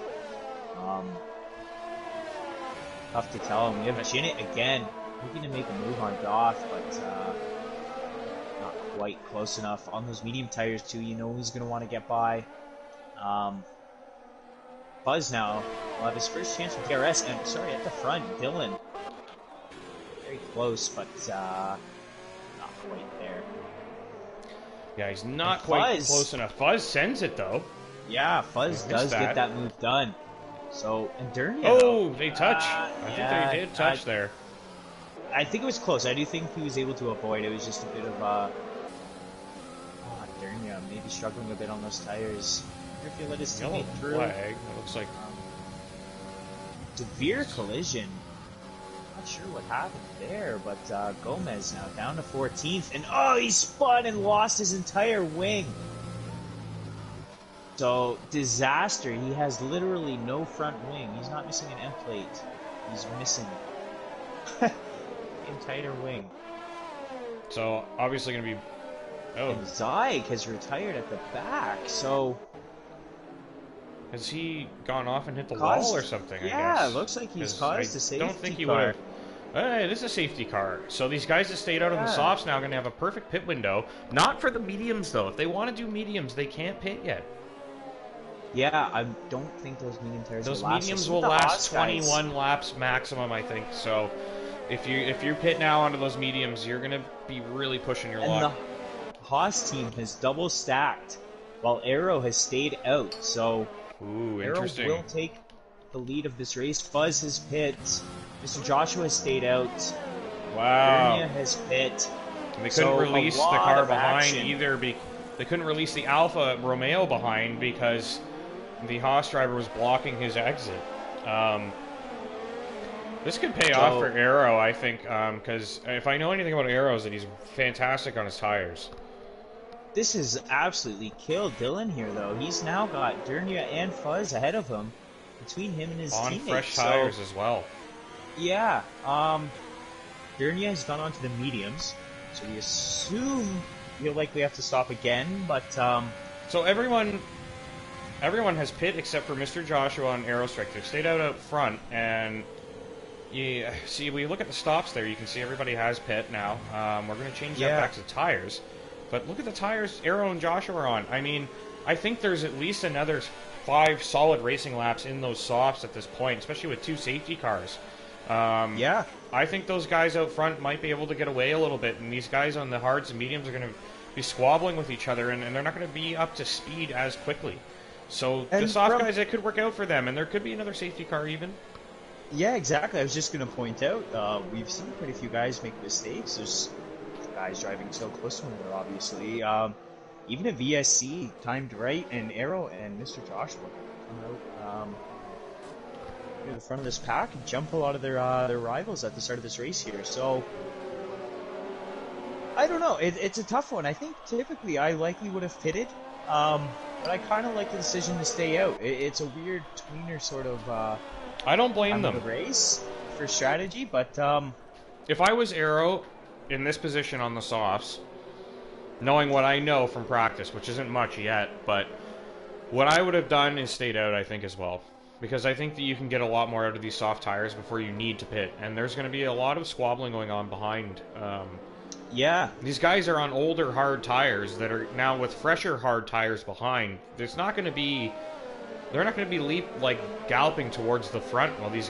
Speaker 2: Tough to tell. And we have Jinnit again looking to make a move on Doth, but not quite close enough. On those medium tires too, you know he's going to want to get by. Buzz now will have his first chance with DRS, and sorry, at the front, Dylan. Very close, but not quite there.
Speaker 1: Yeah, he's not quite close enough. Fuzz sends it, though.
Speaker 2: Yeah, Fuzz does get that move done. So, and Dernier...
Speaker 1: Oh, they touch. I think they did touch there.
Speaker 2: I think it was close. I do think he was able to avoid. It was just a bit of, Dernier maybe struggling a bit on those tires. If you let his teammate through.
Speaker 1: Flag. It looks like
Speaker 2: severe collision. Not sure what happened there, but Gomez now down to 14th, and oh, he spun and lost his entire wing. So disaster. He has literally no front wing. He's not missing an end plate. He's missing the entire wing.
Speaker 1: So obviously going to be. Oh.
Speaker 2: And Zyg has retired at the back. So.
Speaker 1: Has he gone off and hit the wall or something?
Speaker 2: Yeah,
Speaker 1: I guess.
Speaker 2: It looks like he's caused a safety car.
Speaker 1: I don't think he would have. Hey, this is a safety car. So these guys that stayed out on the softs now are going to have a perfect pit window. Not for the mediums, though. If they want to do mediums, they can't pit yet.
Speaker 2: Yeah, I don't think those medium tires will last.
Speaker 1: Those mediums will last 21 laps maximum, I think. So if you pit now onto those mediums, you're going to be really pushing your luck.
Speaker 2: And the Haas team has double stacked, while Arrow has stayed out. So.
Speaker 1: Ooh, interesting.
Speaker 2: Arrow will take the lead of this race. Fuzz has pit. Mr. Joshua has stayed out.
Speaker 1: Wow.
Speaker 2: Vernia has pit.
Speaker 1: And they couldn't release the car behind either. They couldn't release the Alfa Romeo behind because the Haas driver was blocking his exit. This could pay off for Arrow, I think, because if I know anything about Arrow, is that he's fantastic on his tires.
Speaker 2: This has absolutely killed Dylan here, though. He's now got Dernier and Fuzz ahead of him, between him and his teammates.
Speaker 1: On fresh tires as well.
Speaker 2: Yeah. Dernier has gone on to the mediums, so we assume he'll likely have to stop again, but...
Speaker 1: So everyone has pit except for Mr. Joshua and Aerostrike. They've stayed out front, and... You see, we look at the stops there, you can see everybody has pit now. We're going to change that back to tires. But look at the tires Arrow and Joshua are on. I mean, I think there's at least another 5 solid racing laps in those softs at this point, especially with 2 safety cars.
Speaker 2: Yeah.
Speaker 1: I think those guys out front might be able to get away a little bit, and these guys on the hards and mediums are going to be squabbling with each other, and they're not going to be up to speed as quickly. So the soft guys, it could work out for them, and there could be another safety car even.
Speaker 2: Yeah, exactly. I was just going to point out, we've seen quite a few guys make mistakes. There's guys driving so close to one another, obviously. Even a VSC timed right, and Arrow and Mr. Joshua come out near the front of this pack and jump a lot of their rivals at the start of this race here. So I don't know. It's a tough one. I think typically I likely would have pitted, but I kind of like the decision to stay out. It's a weird tweener sort of.
Speaker 1: I don't blame them.
Speaker 2: The race for strategy, but
Speaker 1: if I was Arrow in this position on the softs, knowing what I know from practice, which isn't much yet, but what I would have done is stayed out, I think, as well. Because I think that you can get a lot more out of these soft tires before you need to pit. And there's going to be a lot of squabbling going on behind.
Speaker 2: Yeah.
Speaker 1: These guys are on older, hard tires that are now with fresher, hard tires behind. There's not going to be... They're not going to be galloping towards the front while these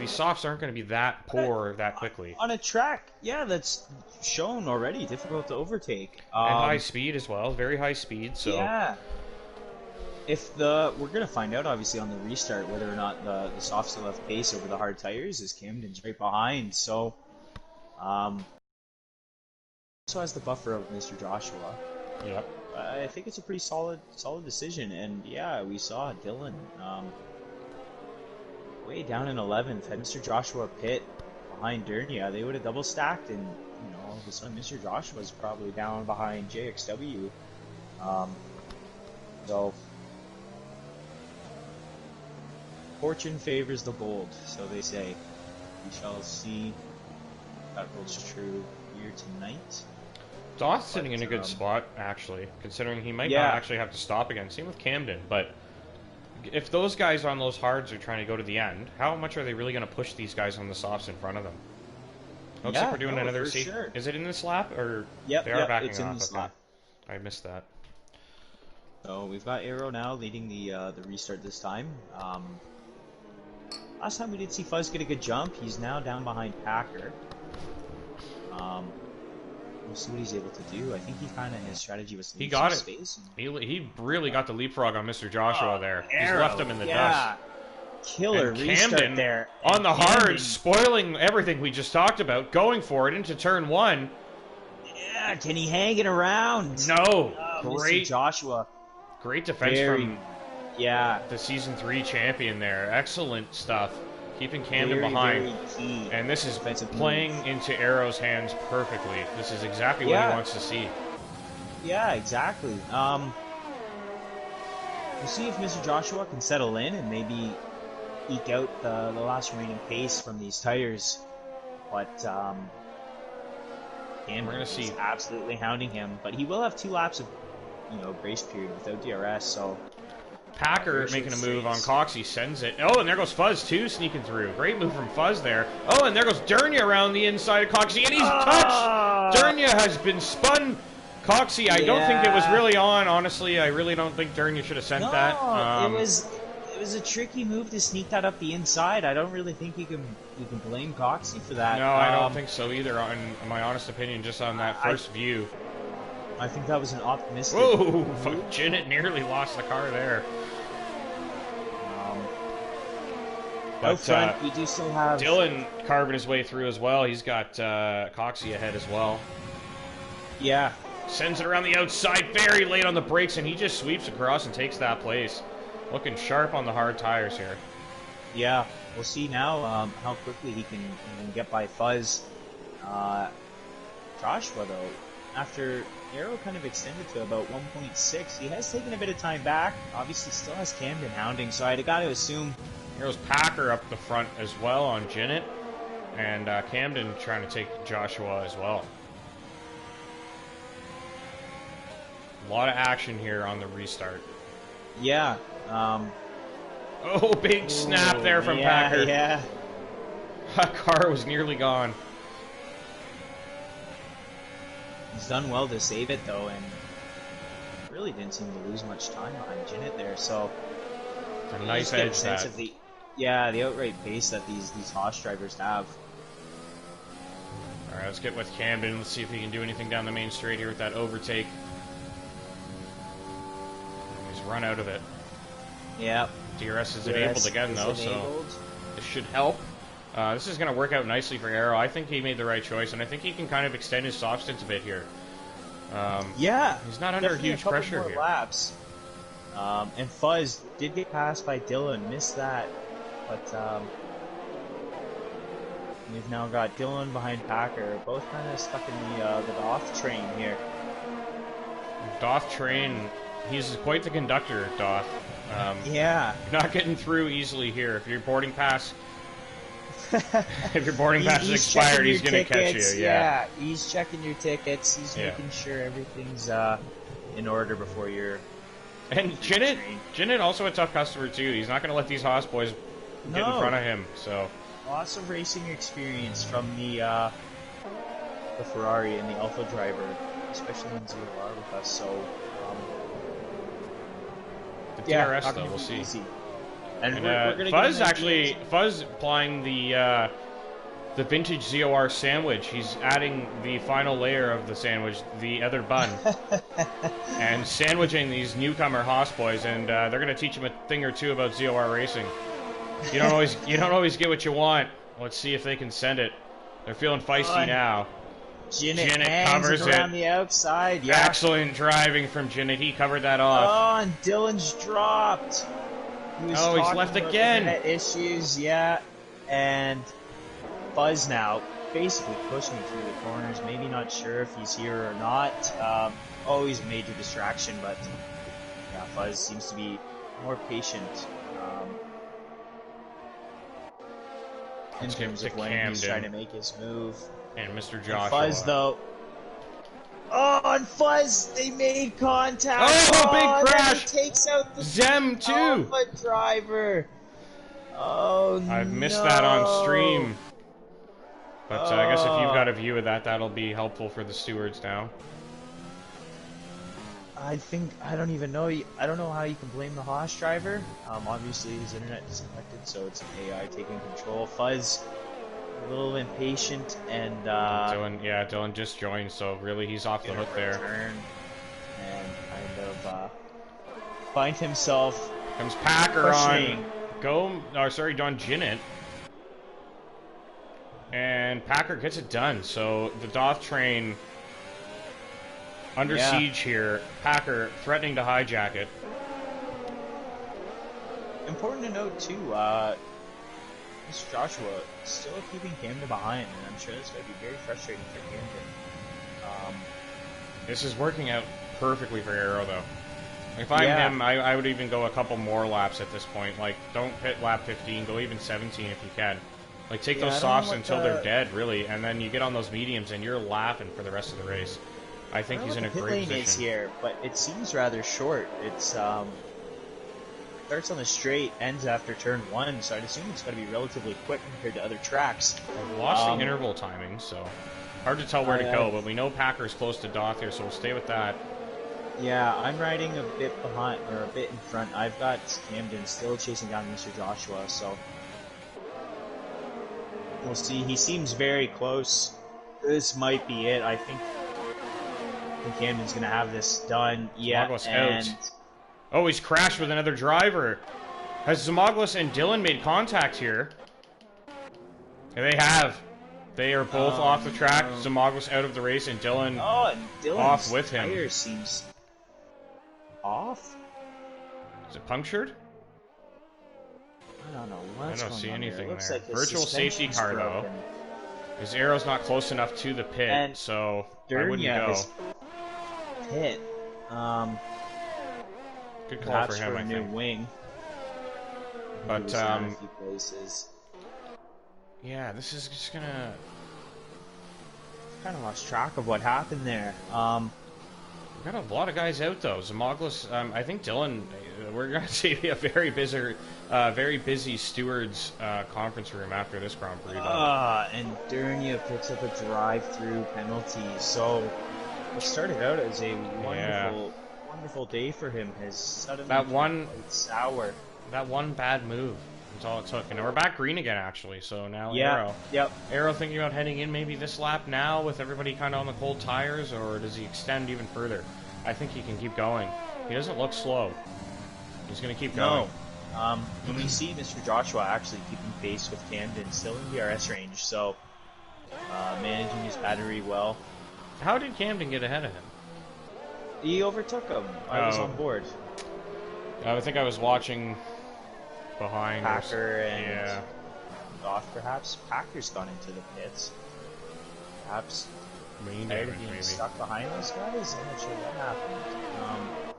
Speaker 1: softs aren't going to be that poor that quickly.
Speaker 2: On a track, yeah, that's shown already, difficult to overtake.
Speaker 1: And high speed as well, very high speed. So
Speaker 2: yeah. We're going to find out, obviously, on the restart whether or not the softs still have pace over the hard tires, as Camden's right behind. So, also has the buffer of Mr. Joshua.
Speaker 1: Yep.
Speaker 2: I think it's a pretty solid decision, and yeah, we saw Dylan way down in 11th. Had Mr. Joshua pit behind Dernia, they would have double stacked, and all of a sudden Mr. Joshua's probably down behind JXW. So fortune favors the bold, so they say. We shall see if that holds true here tonight.
Speaker 1: Doth's sitting in a good spot, actually, considering he might not actually have to stop again. Same with Camden, but if those guys on those hards are trying to go to the end, how much are they really going to push these guys on the softs in front of them? Looks like we're doing another seat. Sure. Is it in this lap, or they are backing
Speaker 2: it's
Speaker 1: off?
Speaker 2: In this lap.
Speaker 1: I missed that.
Speaker 2: So we've got Aero now leading the restart this time. Last time we did see Fuzz get a good jump. He's now down behind Packer. We'll see what he's able to do. I think his strategy was to leave some space.
Speaker 1: He really got the leapfrog on Mr. Joshua there. He's left him in the dust.
Speaker 2: Killer
Speaker 1: and
Speaker 2: restart
Speaker 1: Camden
Speaker 2: there.
Speaker 1: On the hard, spoiling everything we just talked about, going for it into turn 1.
Speaker 2: Yeah, can he hang it around?
Speaker 1: No. Great.
Speaker 2: Mr. Joshua.
Speaker 1: Great defense from the Season 3 champion there. Excellent stuff. Keeping Camden behind. And this is playing into Aero's hands perfectly. This is exactly what he wants to see.
Speaker 2: Yeah, exactly. We'll see if Mr. Joshua can settle in and maybe eke out the last remaining pace from these tires. But Camden is absolutely hounding him. But he will have 2 laps of grace period without DRS, so...
Speaker 1: Packer making a move on Coxie, sends it. Oh, and there goes Fuzz, too, sneaking through. Great move from Fuzz there. Oh, and there goes Dernia around the inside of Coxie, and he's touched! Dernia has been spun. Coxie, I don't think it was really on, honestly. I really don't think Dernia should have sent that.
Speaker 2: It was a tricky move to sneak that up the inside. I don't really think you can blame Coxie for that.
Speaker 1: No, I don't think so either, in my honest opinion, just on that first view.
Speaker 2: I think that was an optimistic...
Speaker 1: Whoa! Jinnit nearly lost the car there. But
Speaker 2: out front, we do still have...
Speaker 1: Dylan carving his way through as well. He's got Coxie ahead as well.
Speaker 2: Yeah.
Speaker 1: Sends it around the outside, very late on the brakes, and he just sweeps across and takes that place. Looking sharp on the hard tires here.
Speaker 2: Yeah, we'll see now how quickly he can get by Fuzz. Joshua, though, after Aero kind of extended to about 1.6, he has taken a bit of time back. Obviously, still has Camden hounding, so I got to assume...
Speaker 1: Here's Packer up the front as well on Jinnit, and Camden trying to take Joshua as well. A lot of action here on the restart.
Speaker 2: Yeah.
Speaker 1: Oh, big snap there from Packer.
Speaker 2: Yeah.
Speaker 1: That car was nearly gone.
Speaker 2: He's done well to save it, though, and really didn't seem to lose much time behind Jinnit there, so...
Speaker 1: A nice edge that.
Speaker 2: The outright pace that these Haas drivers have.
Speaker 1: Alright, let's get with Camden. Let's see if he can do anything down the main straight here with that overtake. He's run out of it.
Speaker 2: Yep.
Speaker 1: DRS is enabled again, though, so this should help. This is going to work out nicely for Aero. I think he made the right choice, and I think he can kind of extend his soft stints a bit here. He's not under huge pressure here.
Speaker 2: Laps. And Fuzz did get passed by Dylan, missed that, but we've now got Dylan behind Packer, both kind of stuck in the Doth train here.
Speaker 1: Doth train, he's quite the conductor, Doth. Not getting through easily here. If your boarding pass, is expired, he's going to catch you.
Speaker 2: Yeah, he's checking your tickets. He's making sure everything's in order before you're.
Speaker 1: And Jinnit also a tough customer too. He's not going to let these Haas boys get in front of him. So
Speaker 2: lots of racing experience from the Ferrari and the Alpha driver, especially in ZOR with us. So
Speaker 1: the DRS though, we'll see.
Speaker 2: Easy.
Speaker 1: And Fuzz applying the vintage ZOR sandwich. He's adding the final layer of the sandwich, the other bun, and sandwiching these newcomer Haas boys, and they're going to teach him a thing or two about ZOR racing. You don't always get what you want. Let's see if they can send it. They're feeling feisty now. Jinnit covers it
Speaker 2: around the outside. Yeah.
Speaker 1: Excellent driving from Jinnit. He covered that off.
Speaker 2: Oh, and Dylan's dropped.
Speaker 1: He's left again.
Speaker 2: Issues, yeah. And Fuzz now basically pushing through the corners. Maybe not sure if he's here or not. Always a major distraction, but yeah, Fuzz seems to be more patient in terms of when he's trying to make his move.
Speaker 1: And Mr. Joshua.
Speaker 2: And Fuzz, though. Oh, and Fuzz, they made contact.
Speaker 1: Oh, big crash.
Speaker 2: He takes out the
Speaker 1: Zem, too.
Speaker 2: Alpha driver. Oh,
Speaker 1: I've missed that on stream. But I guess if you've got a view of that, that'll be helpful for the stewards now.
Speaker 2: I don't even know. I don't know how you can blame the Haas driver. Obviously, his internet disconnected, so it's an AI taking control. Fuzz, a little impatient, and
Speaker 1: Dylan just joined, so really he's off the hook there.
Speaker 2: And kind of find himself.
Speaker 1: Comes Packer on. Don Jinnit. And Packer gets it done. So the Doth train under siege here. Packer threatening to hijack it.
Speaker 2: Important to note too, Mr. Joshua still keeping Camden behind, and I'm sure this might be very frustrating for Camden.
Speaker 1: This is working out perfectly for Arrow, though. If I'm him, I would even go a couple more laps at this point. Like, don't hit lap 15, go even 17 if you can. Like, take those softs until they're dead, really, and then you get on those mediums and you're laughing for the rest of the race. I think he's in a great position.
Speaker 2: Is here, but it seems rather short. It's starts on the straight, ends after turn 1, so I'd assume it's going to be relatively quick compared to other tracks.
Speaker 1: I've lost the interval timing, so hard to tell where to go, but we know Packer's close to Doth here, so we'll stay with that.
Speaker 2: Yeah, I'm riding a bit behind, or a bit in front. I've got Camden still chasing down Mr. Joshua, so we'll see. He seems very close. This might be it. I think Camden's going to have this done. Yeah, and...
Speaker 1: Oh, he's crashed with another driver. Has Zimaglis and Dylan made contact here? Yeah, they have. They are both off the track. No. Zimaglis out of the race, and Dylan off with him.
Speaker 2: Tire seems off?
Speaker 1: Is it punctured?
Speaker 2: I don't know what's
Speaker 1: I don't see anything there.
Speaker 2: Like
Speaker 1: Virtual safety car, though. His arrow's not close enough to the pit, and so I wouldn't go.
Speaker 2: Pit.
Speaker 1: Good call for him,
Speaker 2: I think. New wing.
Speaker 1: But
Speaker 2: a few places.
Speaker 1: Yeah, this is just gonna.
Speaker 2: Kind of lost track of what happened there.
Speaker 1: We've got a lot of guys out though. Zimaglis, I think Dylan. We're gonna see a very busy stewards conference room after this Grand Prix.
Speaker 2: And Durnia picks up a drive-through penalty. So what started out as a wonderful day for him has suddenly sour.
Speaker 1: That one bad move. That's all it took. And we're back green again, actually. So now Arrow.
Speaker 2: Yep.
Speaker 1: Arrow thinking about heading in maybe this lap now with everybody kind of on the cold tires, or does he extend even further? I think he can keep going. He doesn't look slow. He's going to keep going.
Speaker 2: When we see Mr. Joshua actually keeping pace with Camden, still in DRS range, so managing his battery well.
Speaker 1: How did Camden get ahead of him?
Speaker 2: He overtook him. I was on board.
Speaker 1: I think I was watching behind
Speaker 2: Packer and Doth, perhaps. Packer's gone into the pits. Perhaps
Speaker 1: being
Speaker 2: stuck behind those guys. I'm not sure what happened.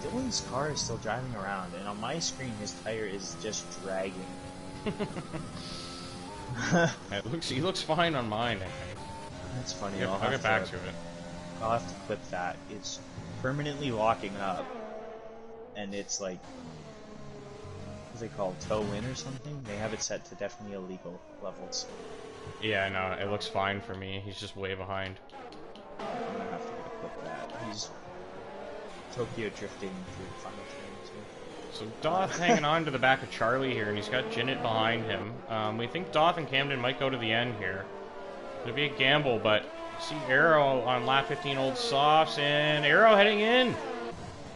Speaker 2: Dylan's car is still driving around, and on my screen, his tire is just dragging.
Speaker 1: He looks fine on mine, I think.
Speaker 2: That's funny.
Speaker 1: I'll get back to it.
Speaker 2: I'll have to clip that. It's permanently locking up, and it's like, what's it called, toe in or something? They have it set to definitely illegal levels.
Speaker 1: Yeah, no, it looks fine for me. He's just way behind.
Speaker 2: I'm gonna have to clip that. He's Tokyo drifting through the final turn too.
Speaker 1: So Doth hanging on to the back of Charlie here, and he's got Jinnit behind him. We think Doth and Camden might go to the end here. It'll be a gamble, but see Arrow on lap 15 old softs, and Arrow heading in.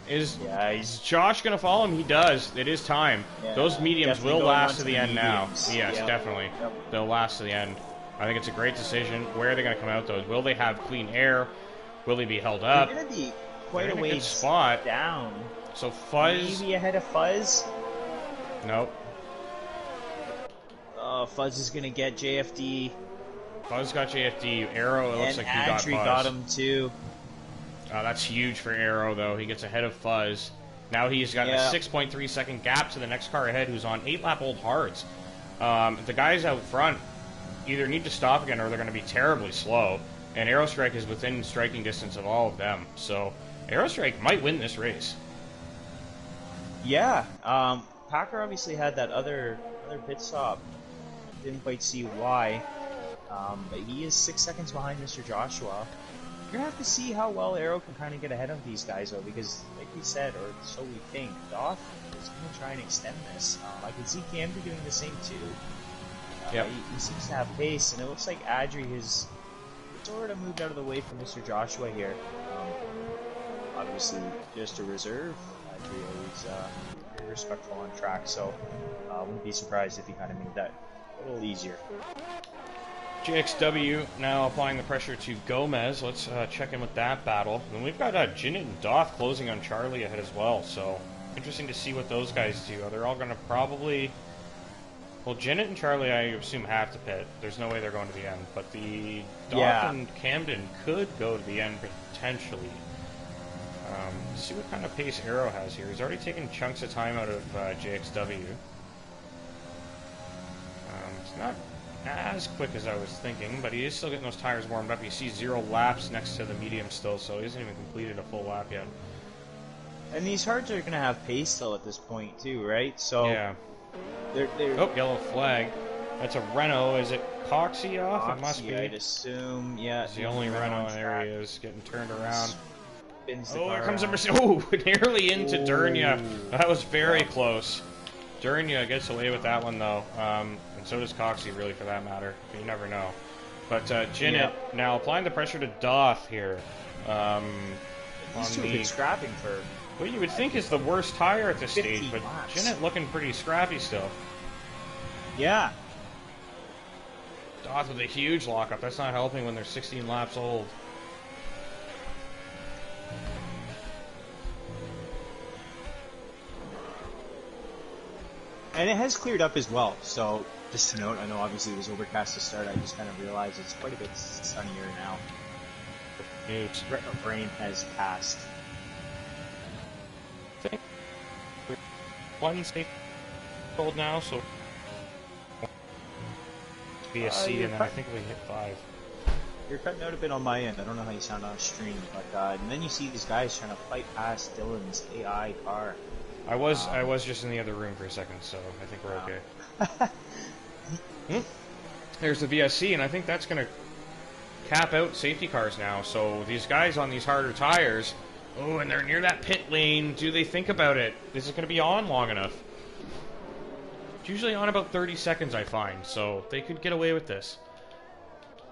Speaker 1: Is Josh going to follow him? He does. It is time.
Speaker 2: Yeah,
Speaker 1: those mediums will last to the end now. Yes,
Speaker 2: yep.
Speaker 1: definitely.
Speaker 2: Yep.
Speaker 1: They'll last to the end. I think it's a great decision. Where are they going to come out, though? Will they have clean air? Will they be held up?
Speaker 2: They're going to be quite a
Speaker 1: good
Speaker 2: ways
Speaker 1: spot.
Speaker 2: down.
Speaker 1: So Fuzz...
Speaker 2: Maybe ahead of Fuzz?
Speaker 1: Nope.
Speaker 2: Fuzz is going to get JFD.
Speaker 1: Fuzz got JFD. Arrow, it looks like he got Fuzz.
Speaker 2: got him, too.
Speaker 1: That's huge for Arrow, though. He gets ahead of Fuzz. Now he's got a 6.3 second gap to the next car ahead, who's on 8-lap old hards. The guys out front either need to stop again or they're going to be terribly slow. And Aerostrike is within striking distance of all of them. So Aerostrike might win this race.
Speaker 2: Yeah. Packer obviously had that other pit stop. Didn't quite see why. But he is 6 seconds behind Mr. Joshua. You're going to have to see how well Aero can kind of get ahead of these guys, though, because, like we said, or so we think, Doth is going to try and extend this. I can see Camden doing the same, too. He seems to have pace, and it looks like Adri has sort of moved out of the way for Mr. Joshua here. Obviously, just a reserve. Adri is very respectful on track, so I wouldn't be surprised if he kind of made that a little easier.
Speaker 1: JXW now applying the pressure to Gomez. Let's check in with that battle. And we've got Jinnit and Doth closing on Charlie ahead as well, so interesting to see what those guys do. They're all going to probably... Well, Jinnit and Charlie, I assume, have to pit. There's no way they're going to the end. But the Doth and Camden could go to the end potentially. Let's see what kind of pace Arrow has here. He's already taken chunks of time out of JXW. It's not as quick as I was thinking, but he is still getting those tires warmed up. You see 0 laps next to the medium still, so he hasn't even completed a full lap yet.
Speaker 2: And these hards are going to have pace still at this point too, right? So
Speaker 1: yeah.
Speaker 2: They're
Speaker 1: oh, yellow flag. That's a Renault. Is it Coxie off?
Speaker 2: Coxie,
Speaker 1: it must be.
Speaker 2: I'd assume. Yeah.
Speaker 1: It's the only Renault, and there he is, getting turned around.
Speaker 2: Oh,
Speaker 1: here comes a Mercedes. Oh, nearly into Durnia. That was very close. Durnia gets away with that one, though. And so does Coxie, really, for that matter. You never know. But Jinnit now applying the pressure to Doth here.
Speaker 2: These two have been scrapping for...
Speaker 1: What you would think is the worst tire at this stage, but
Speaker 2: laps.
Speaker 1: Jinnit looking pretty scrappy still.
Speaker 2: Yeah.
Speaker 1: Doth with a huge lockup. That's not helping when they're 16 laps old.
Speaker 2: And it has cleared up as well, so just to note, I know obviously it was overcast to start, I just kind of realized it's quite a bit sunnier now. Rain has passed.
Speaker 1: I think one safe cold now, so BSC, and then I think we hit 5.
Speaker 2: You're cutting out a bit on my end. I don't know how you sound on stream, but and then you see these guys trying to fight past Dylan's AI car.
Speaker 1: I was just in the other room for a second, so I think we're okay. There's the VSC, and I think that's going to cap out safety cars now. So these guys on these harder tires, oh, and they're near that pit lane. Do they think about it? Is it going to be on long enough? It's usually on about 30 seconds, I find, so they could get away with this.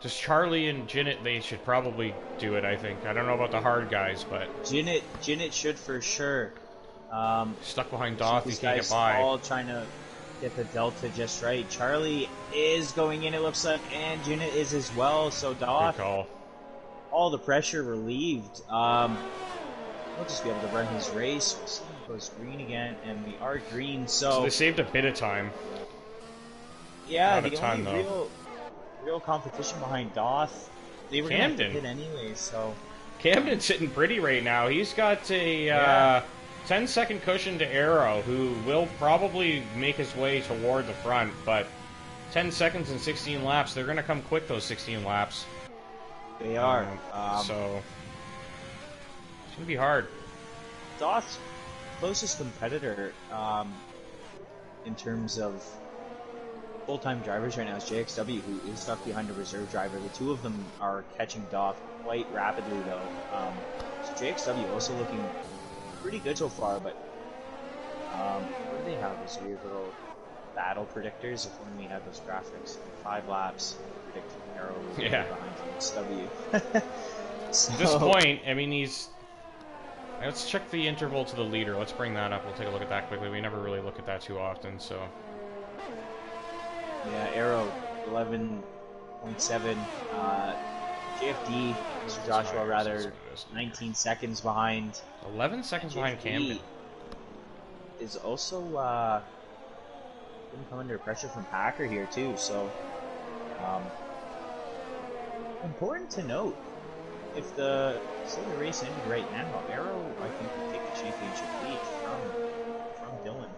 Speaker 1: Just Charlie and Jinnit, they should probably do it, I think. I don't know about the hard guys, but...
Speaker 2: Jinnit should for sure.
Speaker 1: Stuck behind Doth, he can't get by.
Speaker 2: All trying to get the delta just right. Charlie is going in, it looks like, and Jinnit is as well. So Doth, all the pressure relieved. He'll just be able to run his race. We'll see him goes green again, and we are green. So
Speaker 1: they saved a bit of time.
Speaker 2: Yeah,
Speaker 1: the
Speaker 2: only real competition behind Doth. They were going to hit anyway. So
Speaker 1: Camden's sitting pretty right now. He's got a 10-second cushion to Arrow, who will probably make his way toward the front, but 10 seconds and 16 laps, they're going to come quick, those 16 laps.
Speaker 2: They are.
Speaker 1: So, it's going to be hard.
Speaker 2: Doth's closest competitor in terms of full-time drivers right now is JXW, who is stuck behind a reserve driver. The two of them are catching Doth quite rapidly, though. So JXW also looking pretty good so far, but what do they have as weird little battle predictors? If only we had those graphics. 5 laps, predicting Arrow behind JXW.
Speaker 1: So, at this point, I mean, he's Let's check the interval to the leader. Let's bring that up. We'll take a look at that quickly. We never really look at that too often, so.
Speaker 2: Yeah, Arrow 11.7. JFD, Mr. Joshua, rather, 19 seconds behind.
Speaker 1: 11 seconds behind Camden.
Speaker 2: Is also going to come under pressure from Packer here too. So important to note, if the race ended right now, Arrow I think would take the championship lead from Dylan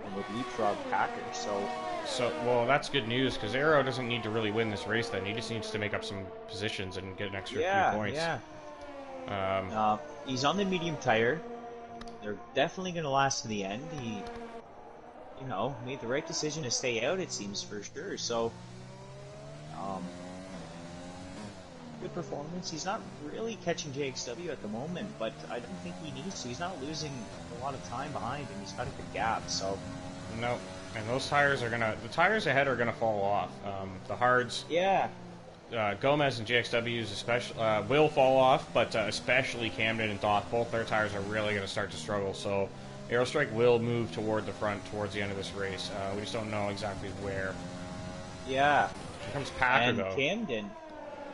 Speaker 2: and would leapfrog Packer. So
Speaker 1: well, that's good news because Arrow doesn't need to really win this race. Then he just needs to make up some positions and get an extra few points.
Speaker 2: Yeah. He's on the medium tire. They're definitely going to last to the end. He, made the right decision to stay out, it seems, for sure. So, good performance. He's not really catching JXW at the moment, but I don't think he needs to. He's not losing a lot of time behind, and he's got a good gap. So,
Speaker 1: no, and those tires are the tires ahead are gonna fall off. The hards.
Speaker 2: Yeah.
Speaker 1: Gomez and JXW's especially will fall off, but especially Camden and Doth, both their tires are really going to start to struggle. So Aerostrike will move toward the front towards the end of this race. We just don't know exactly where.
Speaker 2: Yeah.
Speaker 1: Here comes Packer,
Speaker 2: and
Speaker 1: though.
Speaker 2: Camden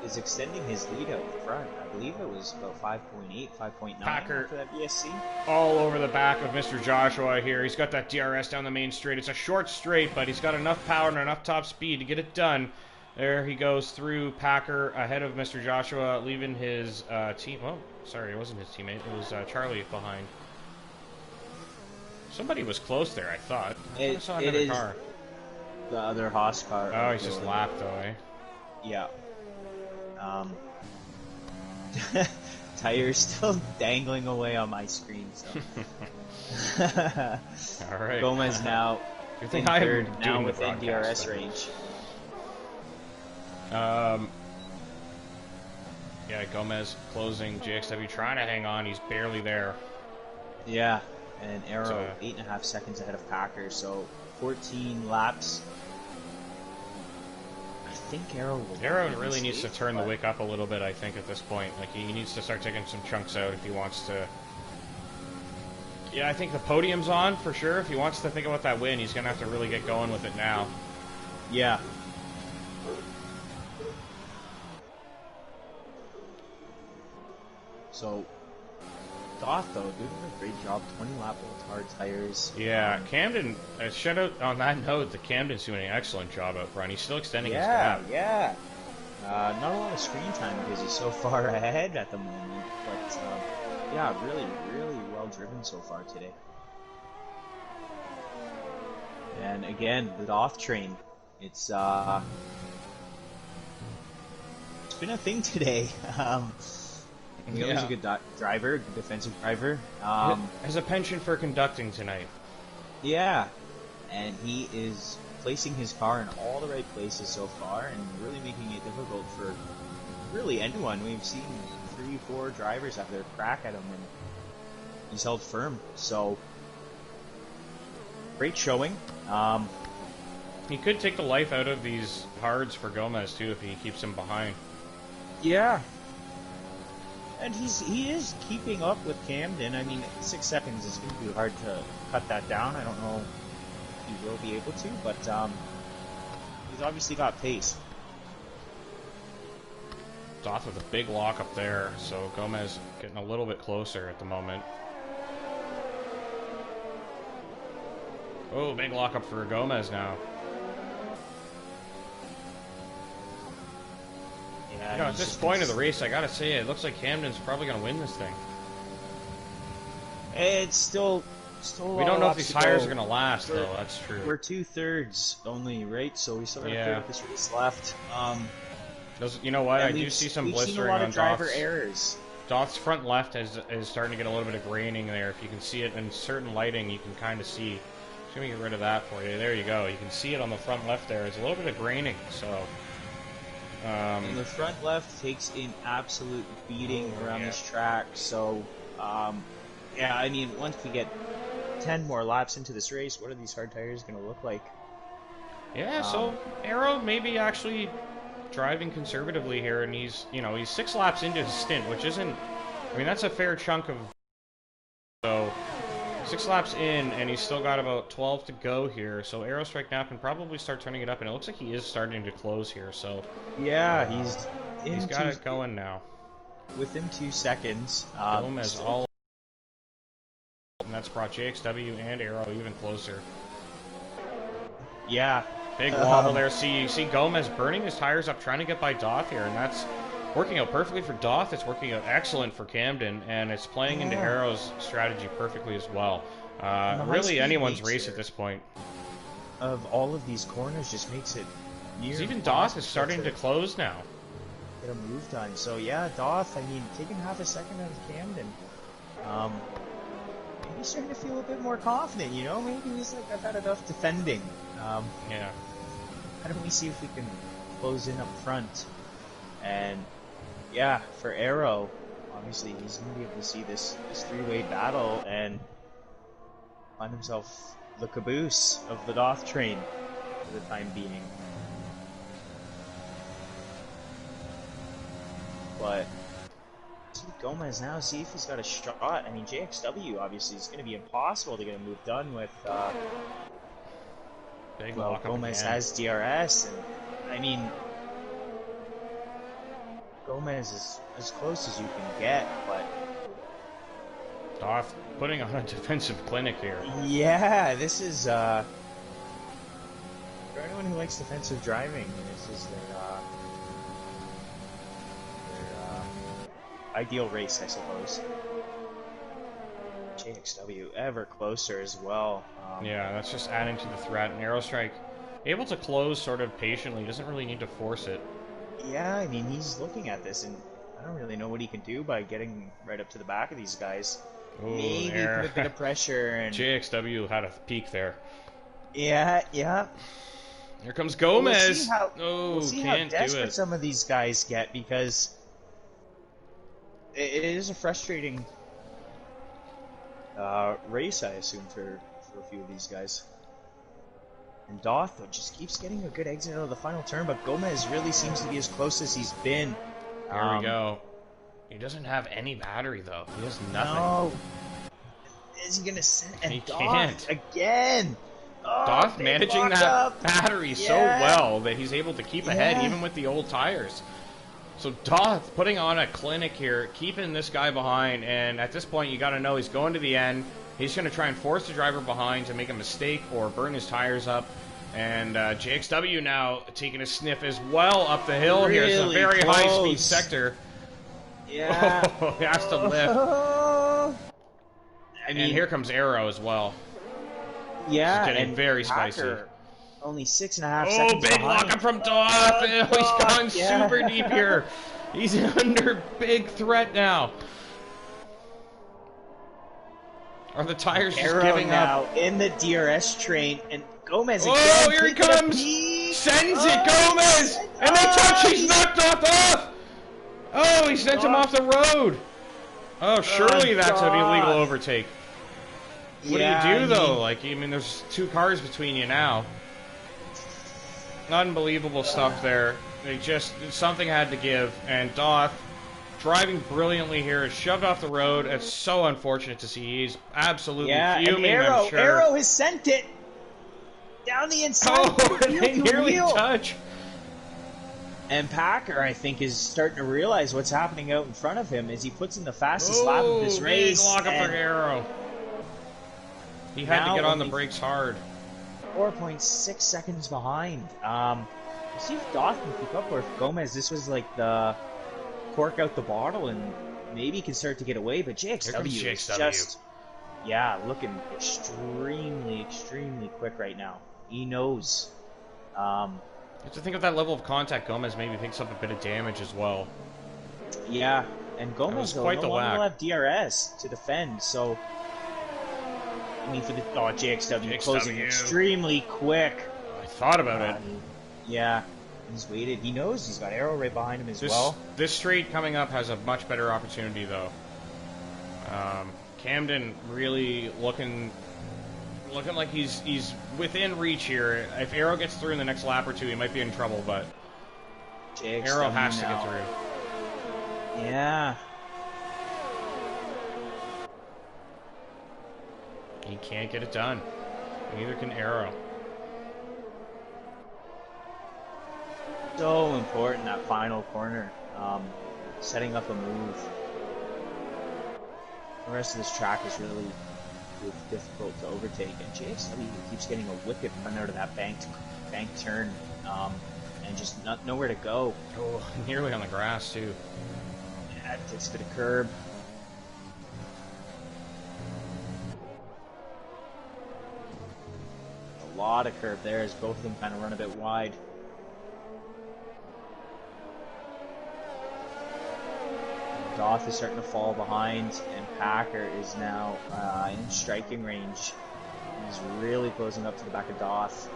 Speaker 2: is extending his lead out front. I believe it was about 5.8, 5.9
Speaker 1: Packer
Speaker 2: after that BSC.
Speaker 1: All over the back of Mr. Joshua here. He's got that DRS down the main straight. It's a short straight, but he's got enough power and enough top speed to get it done. There he goes through Packer ahead of Mr. Joshua, leaving his team. Oh, sorry, it wasn't his teammate. It was Charlie behind. Somebody was close there, I thought. I saw another car.
Speaker 2: The other Haas car.
Speaker 1: Oh, he's just lapped, though, eh?
Speaker 2: Yeah. Tires still dangling away on my screen. So.
Speaker 1: All right.
Speaker 2: Gomez now
Speaker 1: Good thing
Speaker 2: in
Speaker 1: I am
Speaker 2: third, now
Speaker 1: doing the
Speaker 2: within
Speaker 1: broadcast,
Speaker 2: DRS range.
Speaker 1: Yeah, Gomez closing. JXW trying to hang on. He's barely there.
Speaker 2: Yeah, and Arrow 8.5 seconds ahead of Packer, so 14 laps. I think Arrow
Speaker 1: really needs to turn the wick up a little bit, I think, at this point. Like, he needs to start taking some chunks out if he wants to. Yeah, I think the podium's on for sure. If he wants to think about that win, he's going to have to really get going with it now.
Speaker 2: Yeah. So, Doth, though, doing a great job. 20-lap old hard tires.
Speaker 1: Yeah, Camden, shout out on that note, the Camden's doing an excellent job out front. He's still extending his gap.
Speaker 2: Yeah, not a lot of screen time because he's so far ahead at the moment. But, yeah, really, really well driven so far today. And again, the Doth train. It's been a thing today. He's always a good driver, good defensive driver.
Speaker 1: Has a penchant for conducting tonight.
Speaker 2: Yeah, and he is placing his car in all the right places so far and really making it difficult for really anyone. We've seen 3-4 drivers have their crack at him, and he's held firm. So, great showing.
Speaker 1: He could take the life out of these hards for Gomez, too, if he keeps him behind.
Speaker 2: Yeah. And he is keeping up with Camden. I mean, 6 seconds is going to be hard to cut that down. I don't know if he will be able to, but he's obviously got pace.
Speaker 1: Doth with a big lock up there, so Gomez getting a little bit closer at the moment. Oh, big lock up for Gomez now.
Speaker 2: Yeah,
Speaker 1: at this point of the race, I gotta say, it looks like Camden's probably gonna win this thing.
Speaker 2: It's still
Speaker 1: we don't know if these tires are gonna last, though. That's true.
Speaker 2: We're 2/3 only, right? So we still got to clear up this race left.
Speaker 1: You know what? I do see some blistering
Speaker 2: seen a lot
Speaker 1: on
Speaker 2: of driver
Speaker 1: Doth's.
Speaker 2: errors.
Speaker 1: Doth's front left is starting to get a little bit of graining there. If you can see it in certain lighting, you can kind of see. Just gonna get rid of that for you. There you go. You can see it on the front left there. It's a little bit of graining, so.
Speaker 2: And the front left takes an absolute beating around this track. So, yeah, I mean, once we get 10 more laps into this race, what are these hard tires going to look like?
Speaker 1: Yeah, so Arrow maybe actually driving conservatively here, and he's 6 laps into his stint, which isn't I mean, that's a fair chunk of... So, 6 laps in, and he's still got about 12 to go here. So Aero Strike now can probably start turning it up, and it looks like he is starting to close here. So
Speaker 2: yeah,
Speaker 1: he's got it going now.
Speaker 2: Within 2 seconds.
Speaker 1: Gomez all... And that's brought JXW and Aero even closer.
Speaker 2: Yeah.
Speaker 1: Big wobble there. See Gomez burning his tires up, trying to get by Doth here, and that's working out perfectly for Doth. It's working out excellent for Camden, and it's playing into Aero's strategy perfectly as well. Really anyone's race at this point.
Speaker 2: Of all of these corners just makes it near.
Speaker 1: Even Doth is starting to close now.
Speaker 2: Get a move done. So yeah, Doth, I mean, taking half a second out of Camden. Maybe he's starting to feel a bit more confident, you know? Maybe he's like, I've had enough defending.
Speaker 1: Yeah.
Speaker 2: How do we see if we can close in up front? And yeah, for Aero, obviously he's going to be able to see this three-way battle and find himself the caboose of the Doth train for the time being. But see Gomez now, see if he's got a shot. I mean, JXW obviously is going to be impossible to get a move done with.
Speaker 1: Big
Speaker 2: well, Gomez has DRS, and I mean, Gomez is as close as you can get, but
Speaker 1: Doth putting on a defensive clinic here.
Speaker 2: Yeah, this is for anyone who likes defensive driving, this is their ideal race, I suppose. JXW ever closer as well.
Speaker 1: Yeah, that's just adding to the threat. And Aerostrike able to close sort of patiently, doesn't really need to force it.
Speaker 2: Yeah, I mean, he's looking at this, and I don't really know what he can do by getting right up to the back of these guys.
Speaker 1: Ooh,
Speaker 2: maybe put a bit of pressure. And
Speaker 1: JXW had a peak there.
Speaker 2: Yeah, yeah.
Speaker 1: Here comes Gomez.
Speaker 2: We'll see how desperate some of these guys get, because it is a frustrating race, I assume, for a few of these guys. And Doth, though, just keeps getting a good exit out of the final turn, but Gomez really seems to be as close as he's been.
Speaker 1: Here we go. He doesn't have any battery, though. He has nothing.
Speaker 2: No. Is he going to send? And
Speaker 1: he
Speaker 2: Doth
Speaker 1: can't.
Speaker 2: Again. Oh,
Speaker 1: Doth managing that battery so well that he's able to keep ahead, even with the old tires. So Doth putting on a clinic here, keeping this guy behind, and at this point you got to know he's going to the end. He's going to try and force the driver behind to make a mistake or burn his tires up. And JXW now taking a sniff as well up the hill here. It's a very high-speed sector.
Speaker 2: Yeah.
Speaker 1: Oh, he has to lift. I mean, and here comes Aero as well.
Speaker 2: Yeah,
Speaker 1: it's getting very spicy.
Speaker 2: Only 6.5 seconds.
Speaker 1: Oh, big lockup from Doth. He's gone super deep here. He's under big threat now. Are the tires just giving
Speaker 2: now
Speaker 1: up?
Speaker 2: In the DRS train, and Gomez again.
Speaker 1: Oh, here he comes! Sends it, Gomez! And they touch, he's knocked off! Oh, he sent him off the road! Oh, surely that's an illegal overtake. What do you do, though? Like, I mean, there's 2 cars between you now. Unbelievable stuff there. They just, something had to give, and Doth, driving brilliantly here, is shoved off the road. It's so unfortunate to see. He's absolutely fuming, I'm sure.
Speaker 2: Aero has sent it down the inside.
Speaker 1: Oh, they nearly touch.
Speaker 2: And Packer, I think, is starting to realize what's happening out in front of him as he puts in the fastest lap of this race.
Speaker 1: Big lockup for Aero. He had to get on the brakes hard.
Speaker 2: 4.6 seconds behind. See if Doth can keep up, or if Gomez, this was like the cork out the bottle, and maybe he can start to get away. But JXW is just, looking extremely, extremely quick right now. He knows.
Speaker 1: You have to think of that level of contact. Gomez maybe picks up a bit of damage as well.
Speaker 2: Yeah, and Gomez though, no longer will have DRS to defend, so I mean, for the JXW closing extremely quick.
Speaker 1: I thought about it.
Speaker 2: Yeah, he's waited. He knows he's got Aero right behind him as well.
Speaker 1: This straight coming up has a much better opportunity, though. Camden really looking like he's within reach here. If Aero gets through in the next lap or 2, he might be in trouble, but Aero has to get through.
Speaker 2: Yeah.
Speaker 1: he can't get it done. Neither can Arrow.
Speaker 2: So important, that final corner. Setting up a move. The rest of this track is really difficult to overtake, and JXW keeps getting a wicked run out of that bank turn, and just nowhere to go.
Speaker 1: Oh, nearly on the grass too.
Speaker 2: Yeah, it takes a bit of curb. A lot of curb there as both of them kind of run a bit wide. Doth is starting to fall behind, and Packer is now in striking range. He's really closing up to the back of Doth.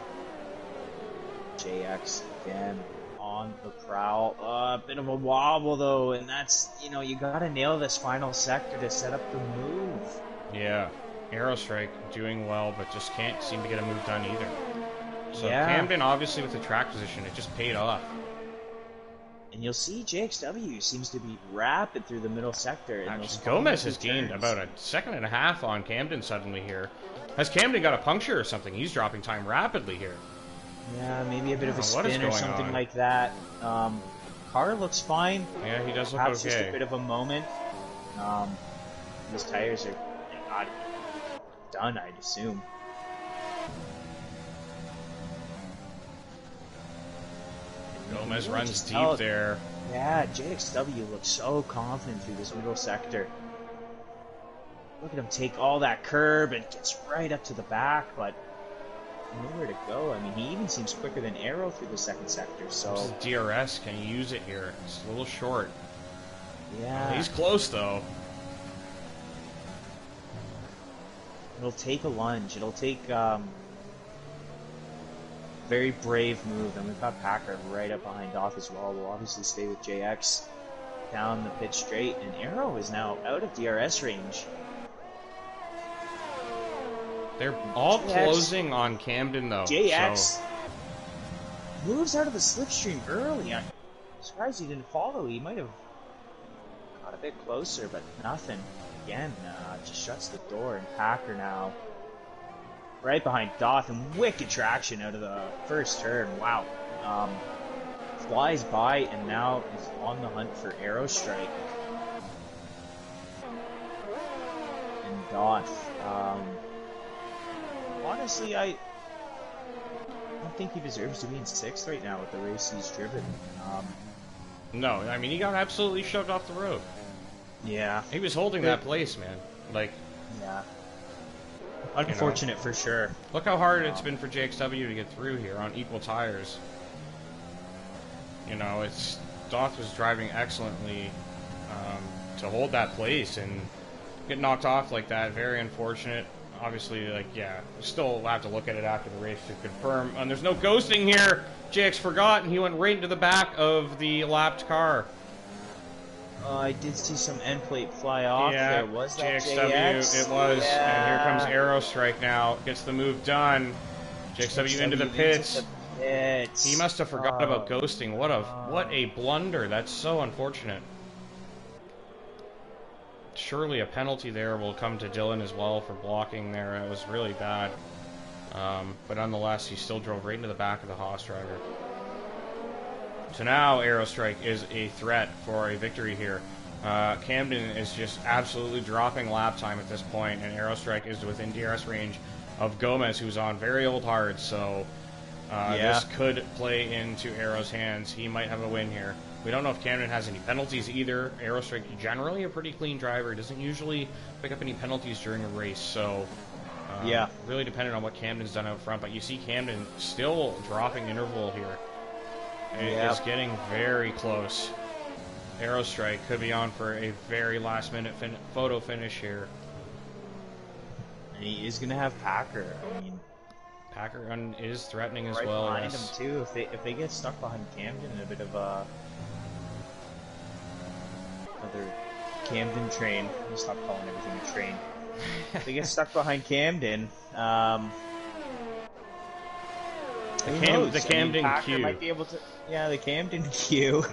Speaker 2: JX again on the prowl. A bit of a wobble though, and that's, you gotta nail this final sector to set up the move.
Speaker 1: Yeah, Aerostrike doing well, but just can't seem to get a move done either. So
Speaker 2: yeah.
Speaker 1: Camden, obviously with the track position, it just paid off.
Speaker 2: And you'll see JXW seems to be rapid through the middle sector.
Speaker 1: Actually, Gomez has gained about a second and a half on Camden suddenly here. Has Camden got a puncture or something? He's dropping time rapidly here.
Speaker 2: Yeah, maybe a bit of a spin or something like that. Car looks fine.
Speaker 1: Yeah, he does look
Speaker 2: Perhaps
Speaker 1: okay.
Speaker 2: Just a bit of a moment. His tires are not done, I'd assume.
Speaker 1: Gomez runs deep there.
Speaker 2: Yeah, JXW looks so confident through this middle sector. Look at him take all that curb and gets right up to the back, but nowhere to go. I mean, he even seems quicker than Arrow through the second sector, so...
Speaker 1: DRS, can you use it here? It's a little short.
Speaker 2: Yeah.
Speaker 1: He's close, though.
Speaker 2: It'll take a lunge. It'll take, very brave move, and we've got Packer right up behind Doth as well. We'll obviously stay with JX down the pit straight, and Arrow is now out of DRS range.
Speaker 1: They're all closing on Camden, though.
Speaker 2: JX moves out of the slipstream early. I'm surprised he didn't follow. He might have got a bit closer, but nothing. Again, just shuts the door, and Packer now right behind Doth, and wicked traction out of the first turn. Wow. Flies by and now is on the hunt for Aerostrike. And Doth. Honestly, I don't think he deserves to be in 6th right now with the race he's driven.
Speaker 1: No, I mean, he got absolutely shoved off the road.
Speaker 2: Yeah.
Speaker 1: He was holding that place, man. Like,
Speaker 2: yeah. Unfortunate for sure.
Speaker 1: Look how hard it's been for JXW to get through here on equal tires. Doth was driving excellently to hold that place, and get knocked off like that, very unfortunate. Obviously, still have to look at it after the race to confirm. And there's no ghosting here. JX forgot, and he went right into the back of the lapped car.
Speaker 2: I did see some end plate fly off.
Speaker 1: Yeah,
Speaker 2: there was that
Speaker 1: JXW,
Speaker 2: JX.
Speaker 1: it was.
Speaker 2: Yeah.
Speaker 1: And here comes Aerostrike now. Gets the move done. JXW into the pits. He must have forgot about ghosting. What a blunder. That's so unfortunate. Surely a penalty there will come to Dylan as well for blocking there. It was really bad. But nonetheless, he still drove right into the back of the Haas driver. So now Aerostrike is a threat for a victory here. Camden is just absolutely dropping lap time at this point, and Aerostrike is within DRS range of Gomez, who's on very old hards, so this could play into Aero's hands. He might have a win here. We don't know if Camden has any penalties either. Aerostrike, generally a pretty clean driver, he doesn't usually pick up any penalties during a race, so really dependent on what Camden's done out front. But you see Camden still dropping interval here. It is getting very close. Aerostrike could be on for a very last-minute photo finish here.
Speaker 2: And he is going to have Packer. I mean,
Speaker 1: Packer is threatening as
Speaker 2: right
Speaker 1: well.
Speaker 2: Behind him too. If they get stuck behind Camden in a bit of a another Camden train, I'll stop calling everything a train. If they get stuck behind Camden,
Speaker 1: the Camden
Speaker 2: Packer
Speaker 1: queue
Speaker 2: might be able to. Yeah, the Camden queue.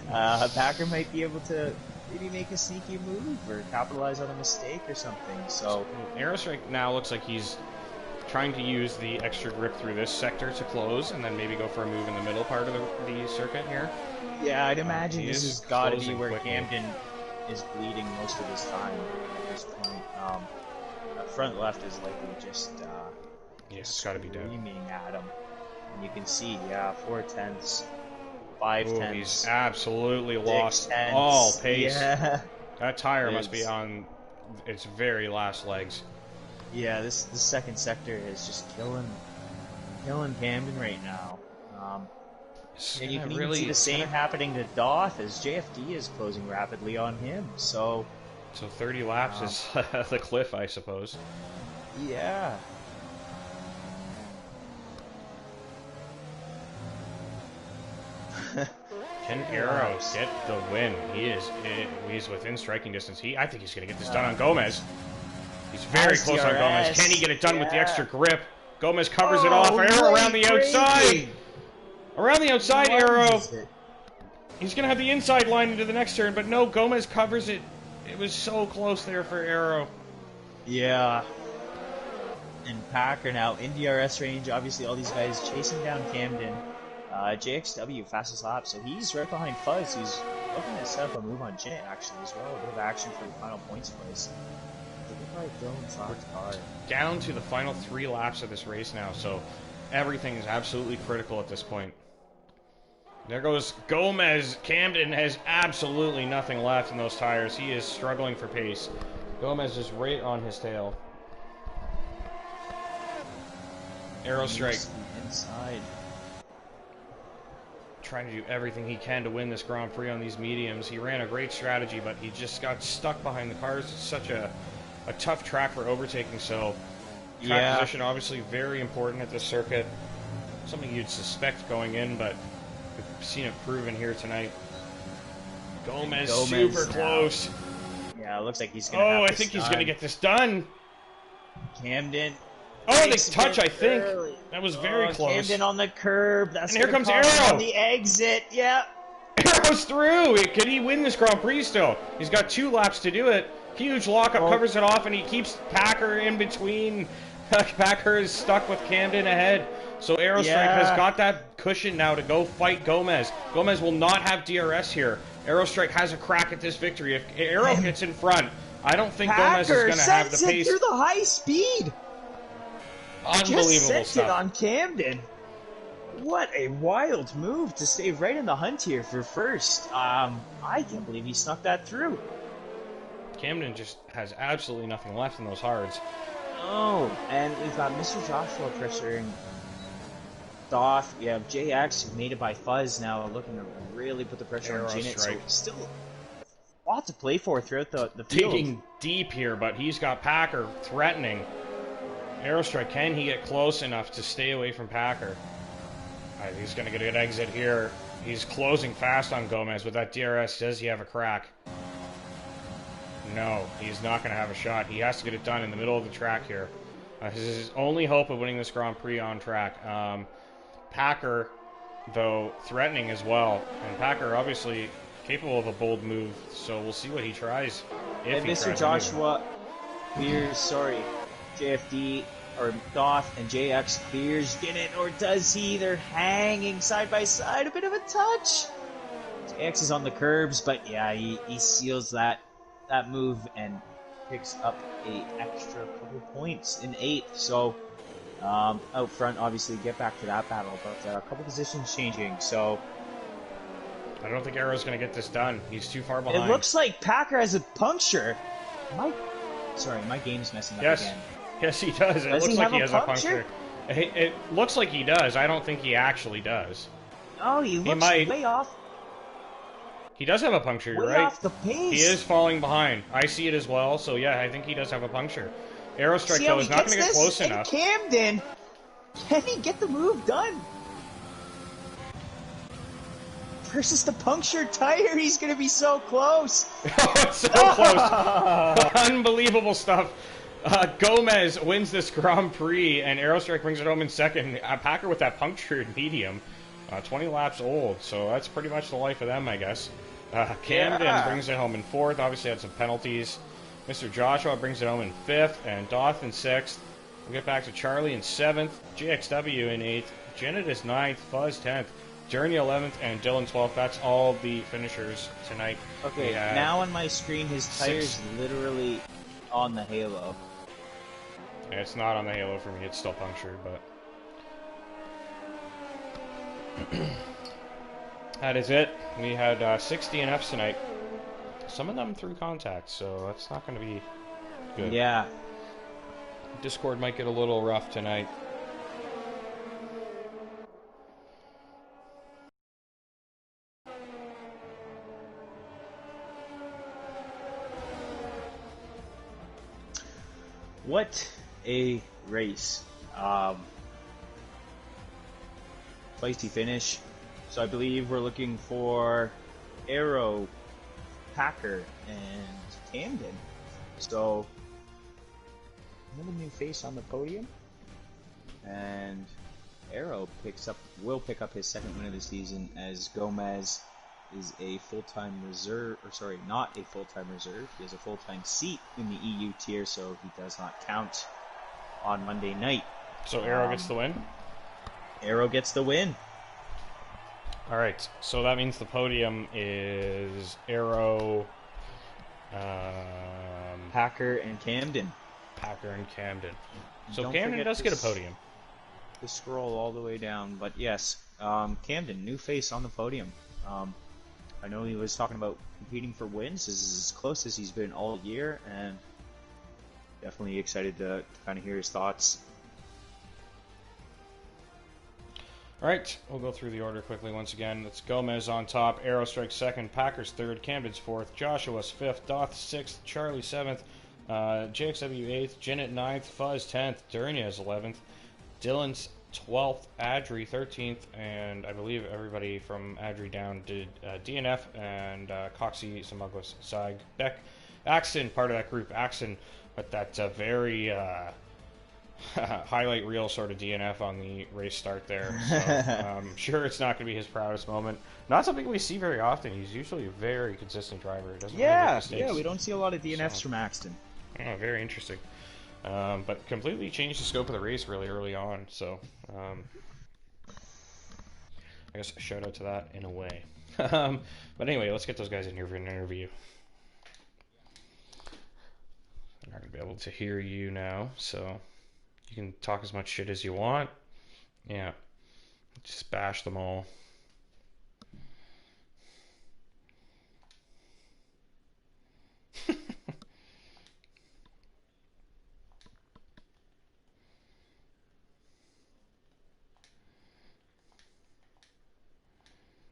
Speaker 2: Packer might be able to maybe make a sneaky move or capitalize on a mistake or something. So
Speaker 1: Aerostrike now looks like he's trying to use the extra grip through this sector to close, and then maybe go for a move in the middle part of the circuit here.
Speaker 2: yeah, I'd imagine this has got to be
Speaker 1: closing
Speaker 2: where
Speaker 1: quickly.
Speaker 2: Camden is bleeding most of his time at this point. Front left is likely just
Speaker 1: Yeah, it's got to be dead.
Speaker 2: screaming at him. And you can see, yeah, 4/10, 5/10.
Speaker 1: He's absolutely lost
Speaker 2: 6/10.
Speaker 1: all pace.
Speaker 2: Yeah,
Speaker 1: That tire must be on its very last legs.
Speaker 2: yeah. The second sector is just killing Camden right now. And you can even see the same happening to Doth as JFD is closing rapidly on him. So
Speaker 1: 30 laps is the cliff, I suppose.
Speaker 2: yeah.
Speaker 1: Can Arrow get the win? He's within striking distance. I think he's going to get this done on Gomez. He's very close on Gomez. Can he get it done with the extra grip? Gomez covers it off. Arrow around the outside. Around the outside, Arrow. He's going to have the inside line into the next turn, but no, Gomez covers it. It was so close there for Arrow.
Speaker 2: Yeah. And Packer now in DRS range. Obviously, all these guys chasing down Camden. JXW fastest lap, so he's right behind Fuzz, who's looking to set up a move on Jit actually as well. A bit of action for the final points place.
Speaker 1: Down to the final 3 laps of this race now, so everything is absolutely critical at this point. There goes Gomez. Camden has absolutely nothing left in those tires. He is struggling for pace. Gomez is right on his tail. Aerostrike
Speaker 2: inside.
Speaker 1: Trying to do everything he can to win this Grand Prix on these mediums. He ran a great strategy, but he just got stuck behind the cars. It's such a tough track for overtaking, so track position obviously very important at this circuit. Something you'd suspect going in, but we've seen it proven here tonight. Gomez super close.
Speaker 2: Yeah, it looks like he's going to have
Speaker 1: I think he's going to get this done.
Speaker 2: Camden.
Speaker 1: Oh, they touch, I think. Early. That was very close.
Speaker 2: Camden on the curb. That's
Speaker 1: and here comes Arrow.
Speaker 2: On the exit. Yeah.
Speaker 1: Arrow's through. Could he win this Grand Prix still? He's got 2 laps to do it. Huge lockup covers it off, and he keeps Packer in between. Packer is stuck with Camden ahead. So Aerostrike has got that cushion now to go fight Gomez. Gomez will not have DRS here. Aerostrike has a crack at this victory. If Arrow gets in front, I don't think Gomez is going to have the pace.
Speaker 2: Through the high speed.
Speaker 1: Unbelievable
Speaker 2: just sent
Speaker 1: stuff.
Speaker 2: It on Camden. What a wild move to stay right in the hunt here for first. I can't believe he snuck that through.
Speaker 1: Camden just has absolutely nothing left in those hards.
Speaker 2: Oh, and we've got Mr. Joshua pressuring Doth. We have JX, who made it by Fuzz now, looking to really put the pressure on Janet. So still a lot to play for throughout the field.
Speaker 1: Digging deep here, but he's got Packer threatening. Aerostrike, can he get close enough to stay away from Packer? He's going to get an exit here. He's closing fast on Gomez with that DRS. Does he have a crack? No, he's not going to have a shot. He has to get it done in the middle of the track here. This is his only hope of winning this Grand Prix on track. Packer, though, threatening as well. And Packer, obviously, capable of a bold move, so we'll see what he tries. If he
Speaker 2: Mr.
Speaker 1: tries
Speaker 2: Joshua clears, JFD, or Doth and JX clears Ginit, or does he? They're hanging side by side, a bit of a touch. JX is on the curbs, but yeah, he seals that move and picks up a extra couple points in 8th. So out front, obviously, get back to that battle, but a couple positions changing. So
Speaker 1: I don't think Arrow's going to get this done. He's too far behind.
Speaker 2: It looks like Packer has a puncture. My game's messing up again.
Speaker 1: Yes, he does. It looks like he has a puncture. It looks like he does. I don't think he actually does.
Speaker 2: Oh, he looks way off.
Speaker 1: He does have a puncture, you're right.
Speaker 2: Way off the pace.
Speaker 1: He is falling behind. I see it as well, so yeah, I think he does have a puncture. Aerostrike, though, is not going to get close enough.
Speaker 2: Camden, can he get the move done? Versus the punctured tire, he's going to be so close.
Speaker 1: Oh, it's so close. Unbelievable stuff. Gomez wins this Grand Prix, and Aerostrike brings it home in second. Packer with that punctured medium, 20 laps old, so that's pretty much the life of them, I guess. Camden brings it home in 4th. Obviously had some penalties. Mr. Joshua brings it home in 5th, and Doth in 6th. We'll get back to Charlie in 7th, GXW in 8th, Janet is 9th, Fuzz 10th, Journey 11th, and Dylan 12th. That's all the finishers tonight.
Speaker 2: Okay, now on my screen, his tire's literally on the halo.
Speaker 1: Yeah, it's not on the halo for me. It's still punctured, but... that is it. We had 6 DNFs tonight. Some of them through contact, so that's not going to be good.
Speaker 2: Yeah.
Speaker 1: Discord might get a little rough tonight.
Speaker 2: What a race. Feisty finish. So I believe we're looking for Arrow, Packer, and Camden. So another new face on the podium. And Arrow will pick up his 2nd win of the season, as Gomez is a full-time reserve, or sorry, not a full-time reserve. He has a full-time seat in the EU tier, so he does not count on Monday night.
Speaker 1: So Arrow gets the win?
Speaker 2: Arrow gets the win.
Speaker 1: Alright, so that means the podium is Arrow,
Speaker 2: Packer, and Camden.
Speaker 1: Packer and Camden. So
Speaker 2: Don't
Speaker 1: Camden
Speaker 2: forget
Speaker 1: does get a podium.
Speaker 2: To scroll all the way down, but yes, Camden, new face on the podium. I know he was talking about competing for wins. This is as close as he's been all year, and definitely excited to kind of hear his thoughts.
Speaker 1: Alright, we'll go through the order quickly once again. It's Gomez on top, Arrow strikes 2nd, Packers 3rd, Camden's 4th, Joshua's 5th, Doth 6th, Charlie 7th, JXW 8th, Janet 9th, Fuzz 10th, Durnia's 11th, Dylan's 12th, Adri 13th, and I believe everybody from Adri down did DNF, and Coxie, Samugwas, Zag, Beck, Axton, part of that group. Axton with that very highlight reel sort of DNF on the race start there. So, I'm sure it's not going to be his proudest moment. Not something we see very often. He's usually a very consistent driver. Doesn't really make mistakes.
Speaker 2: We don't see a lot of DNFs from Axton.
Speaker 1: Oh, very interesting. But completely changed the scope of the race really early on, so I guess a shout out to that in a way. But anyway, let's get those guys in here for an interview. I'm not going to be able to hear you now, so you can talk as much shit as you want. Yeah, just bash them all.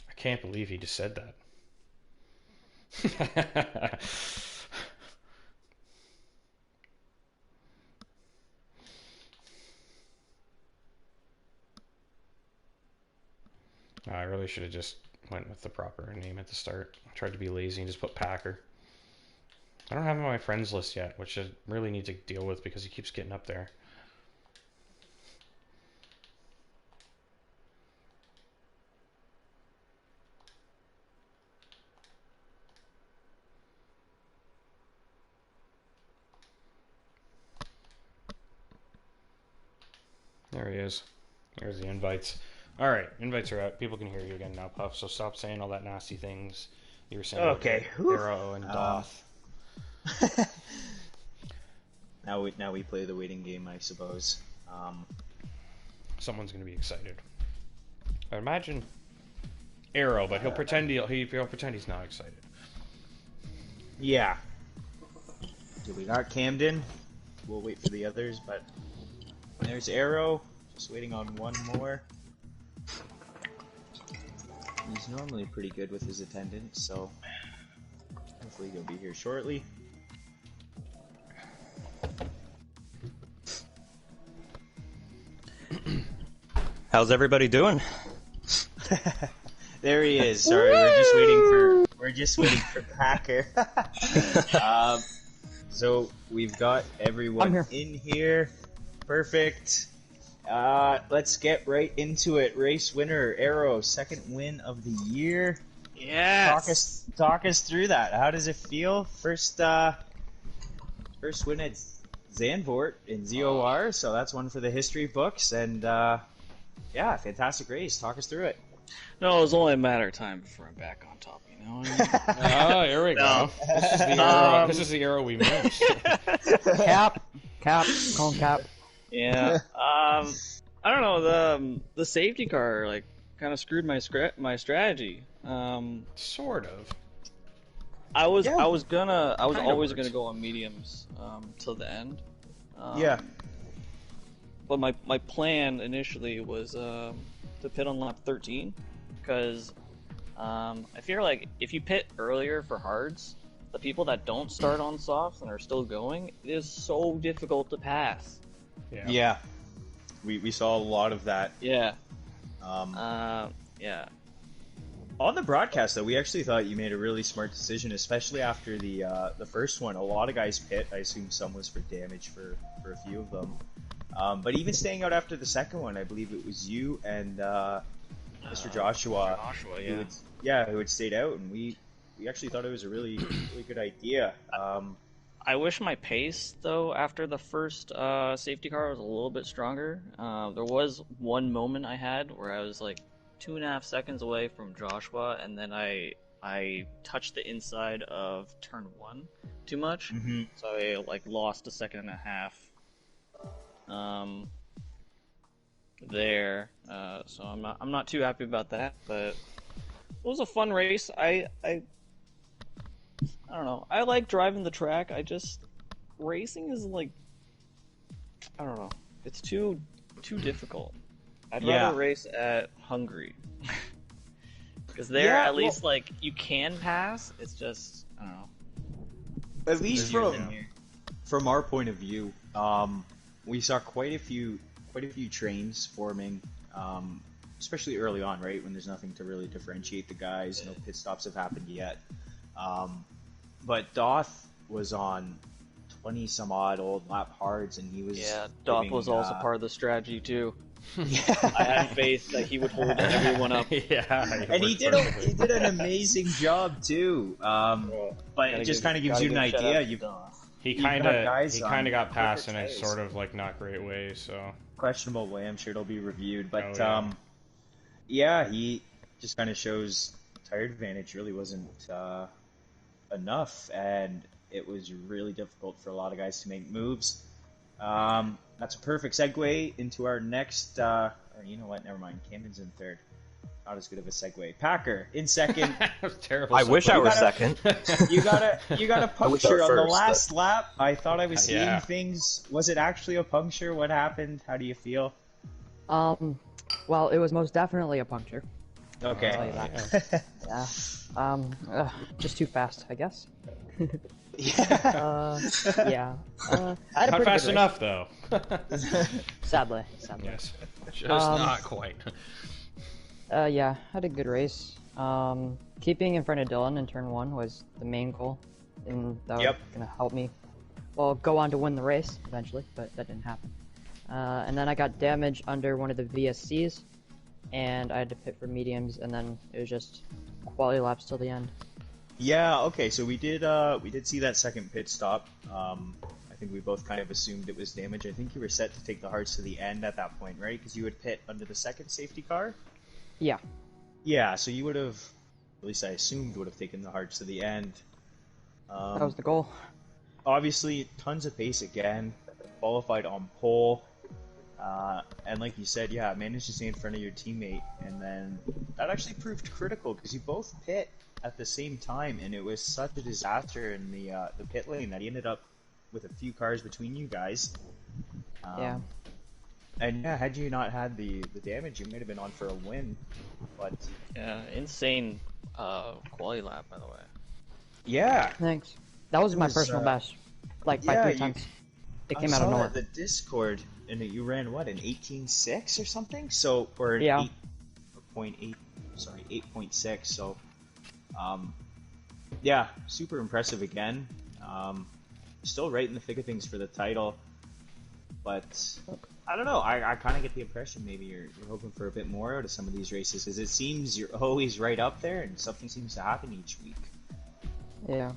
Speaker 1: I can't believe he just said that. I really should have just went with the proper name at the start. I tried to be lazy and just put Packer. I don't have him on my friends list yet, which I really need to deal with because he keeps getting up there. There he is. There's the invites. Alright, invites are out. People can hear you again now, Puff, so stop saying all that nasty things you were saying
Speaker 2: okay.
Speaker 1: about Arrow and Doth.
Speaker 2: Now we play the waiting game, I suppose.
Speaker 1: Someone's going to be excited. I imagine Arrow, but he'll pretend he'll pretend he's not excited.
Speaker 2: Yeah. Okay, we got Camden. We'll wait for the others, but there's Arrow. Just waiting on one more. He's normally pretty good with his attendance, so hopefully he'll be here shortly.
Speaker 3: How's everybody doing?
Speaker 2: There he is. Sorry, we're just waiting for Packer. So we've got everyone in here. Perfect. Let's get right into it. Race winner, Arrow, second win of the year
Speaker 3: Yes.
Speaker 2: Talk us through that. How does it feel? First win at Zandvoort in ZOR, so that's one for the history books, and yeah, fantastic race. Talk us through it.
Speaker 4: No, it was only a matter of time before I'm back on top, you know?
Speaker 1: Oh, here we go. This is the arrow we missed.
Speaker 5: Cap, call him Cap.
Speaker 4: Yeah. I don't know, the safety car, like, kind of screwed my strategy.
Speaker 1: Sort of.
Speaker 4: I was
Speaker 1: Kinda
Speaker 4: always
Speaker 1: works.
Speaker 4: gonna go on mediums till the end.
Speaker 2: Yeah.
Speaker 4: But my plan initially was to pit on lap 13 because I feel like if you pit earlier for hards, the people that don't start on softs and are still going, it is so difficult to pass.
Speaker 2: Yeah. We saw a lot of that.
Speaker 4: Yeah.
Speaker 2: Yeah. On the broadcast, though, we actually thought you made a really smart decision, especially after the first one. A lot of guys pit. I assume some was for damage for a few of them. But even staying out after the second one, I believe it was you and Mr. Joshua. Who had stayed out, and we actually thought it was a really good idea.
Speaker 4: I wish my pace, though, after the first safety car was a little bit stronger. There was one moment I had where I was like 2.5 seconds away from Joshua, and then I touched the inside of turn 1 too much, so I like lost 1.5 seconds. There, so I'm not too happy about that, but it was a fun race. I don't know. I like driving the track. Racing is like, I don't know. It's too difficult. I'd rather race at Hungary. Because there, at least, like, you can pass. It's just, I don't know.
Speaker 2: At least from our point of view, we saw quite a few trains forming, especially early on, right, when there's nothing to really differentiate the guys. No pit stops have happened yet. But Doth was on 20 some odd old lap hards, and he was
Speaker 4: Doth was also part of the strategy too. I had faith that he would hold everyone up.
Speaker 2: And he did an amazing job too. But it just kind of gives you an idea.
Speaker 1: He kind of got passed in a sort of like not great way, so
Speaker 2: questionable way. I'm sure it'll be reviewed, but
Speaker 1: yeah.
Speaker 2: He just kind of shows tire advantage really wasn't enough, and it was really difficult for a lot of guys to make moves. That's a perfect segue into our next. Or you know what? Never mind. Camden's in third. Not as good of a segue. Packer in second.
Speaker 1: That was terrible.
Speaker 3: I wish I were second.
Speaker 2: You got a puncture on the last
Speaker 3: but...
Speaker 2: lap. I thought I was seeing things. Was it actually a puncture? What happened? How do you feel?
Speaker 5: Well, it was most definitely a puncture.
Speaker 2: Okay.
Speaker 5: I'll tell you that. Just too fast, I guess. Yeah.
Speaker 1: Not fast enough, though.
Speaker 5: Sadly.
Speaker 1: Yes. Just not quite.
Speaker 5: Yeah, had a good race. Keeping in front of Dylan in turn 1 was the main goal, and that was gonna help me, go on to win the race eventually, but that didn't happen. And then I got damage under one of the VSCs, and I had to pit for mediums, and then it was just quality laps till the end.
Speaker 2: Yeah, okay, so we did see that second pit stop. I think we both kind of assumed it was damage. I think you were set to take the hards to the end at that point, right? Because you would pit under the second safety car?
Speaker 5: Yeah.
Speaker 2: Yeah, so you would have, at least I assumed, would have taken the hards to the end.
Speaker 5: That was the goal.
Speaker 2: Obviously, tons of pace again, qualified on pole. And like you said, managed to stay in front of your teammate, and then that actually proved critical because you both pit at the same time, and it was such a disaster in the pit lane that he ended up with a few cars between you guys. And had you not had the damage, you might have been on for a win. But
Speaker 4: insane quality lap, by the way.
Speaker 2: Yeah.
Speaker 5: Thanks. That was my personal best, like by 3 times. It came out of nowhere.
Speaker 2: The Discord, and you ran what, an 18.6 or something? So, or an 8.6. So, super impressive again. Still right in the thick of things for the title. but I don't know. I kind of get the impression maybe you're hoping for a bit more out of some of these races, because it seems you're always right up there, and something seems to happen each week.
Speaker 5: Yeah.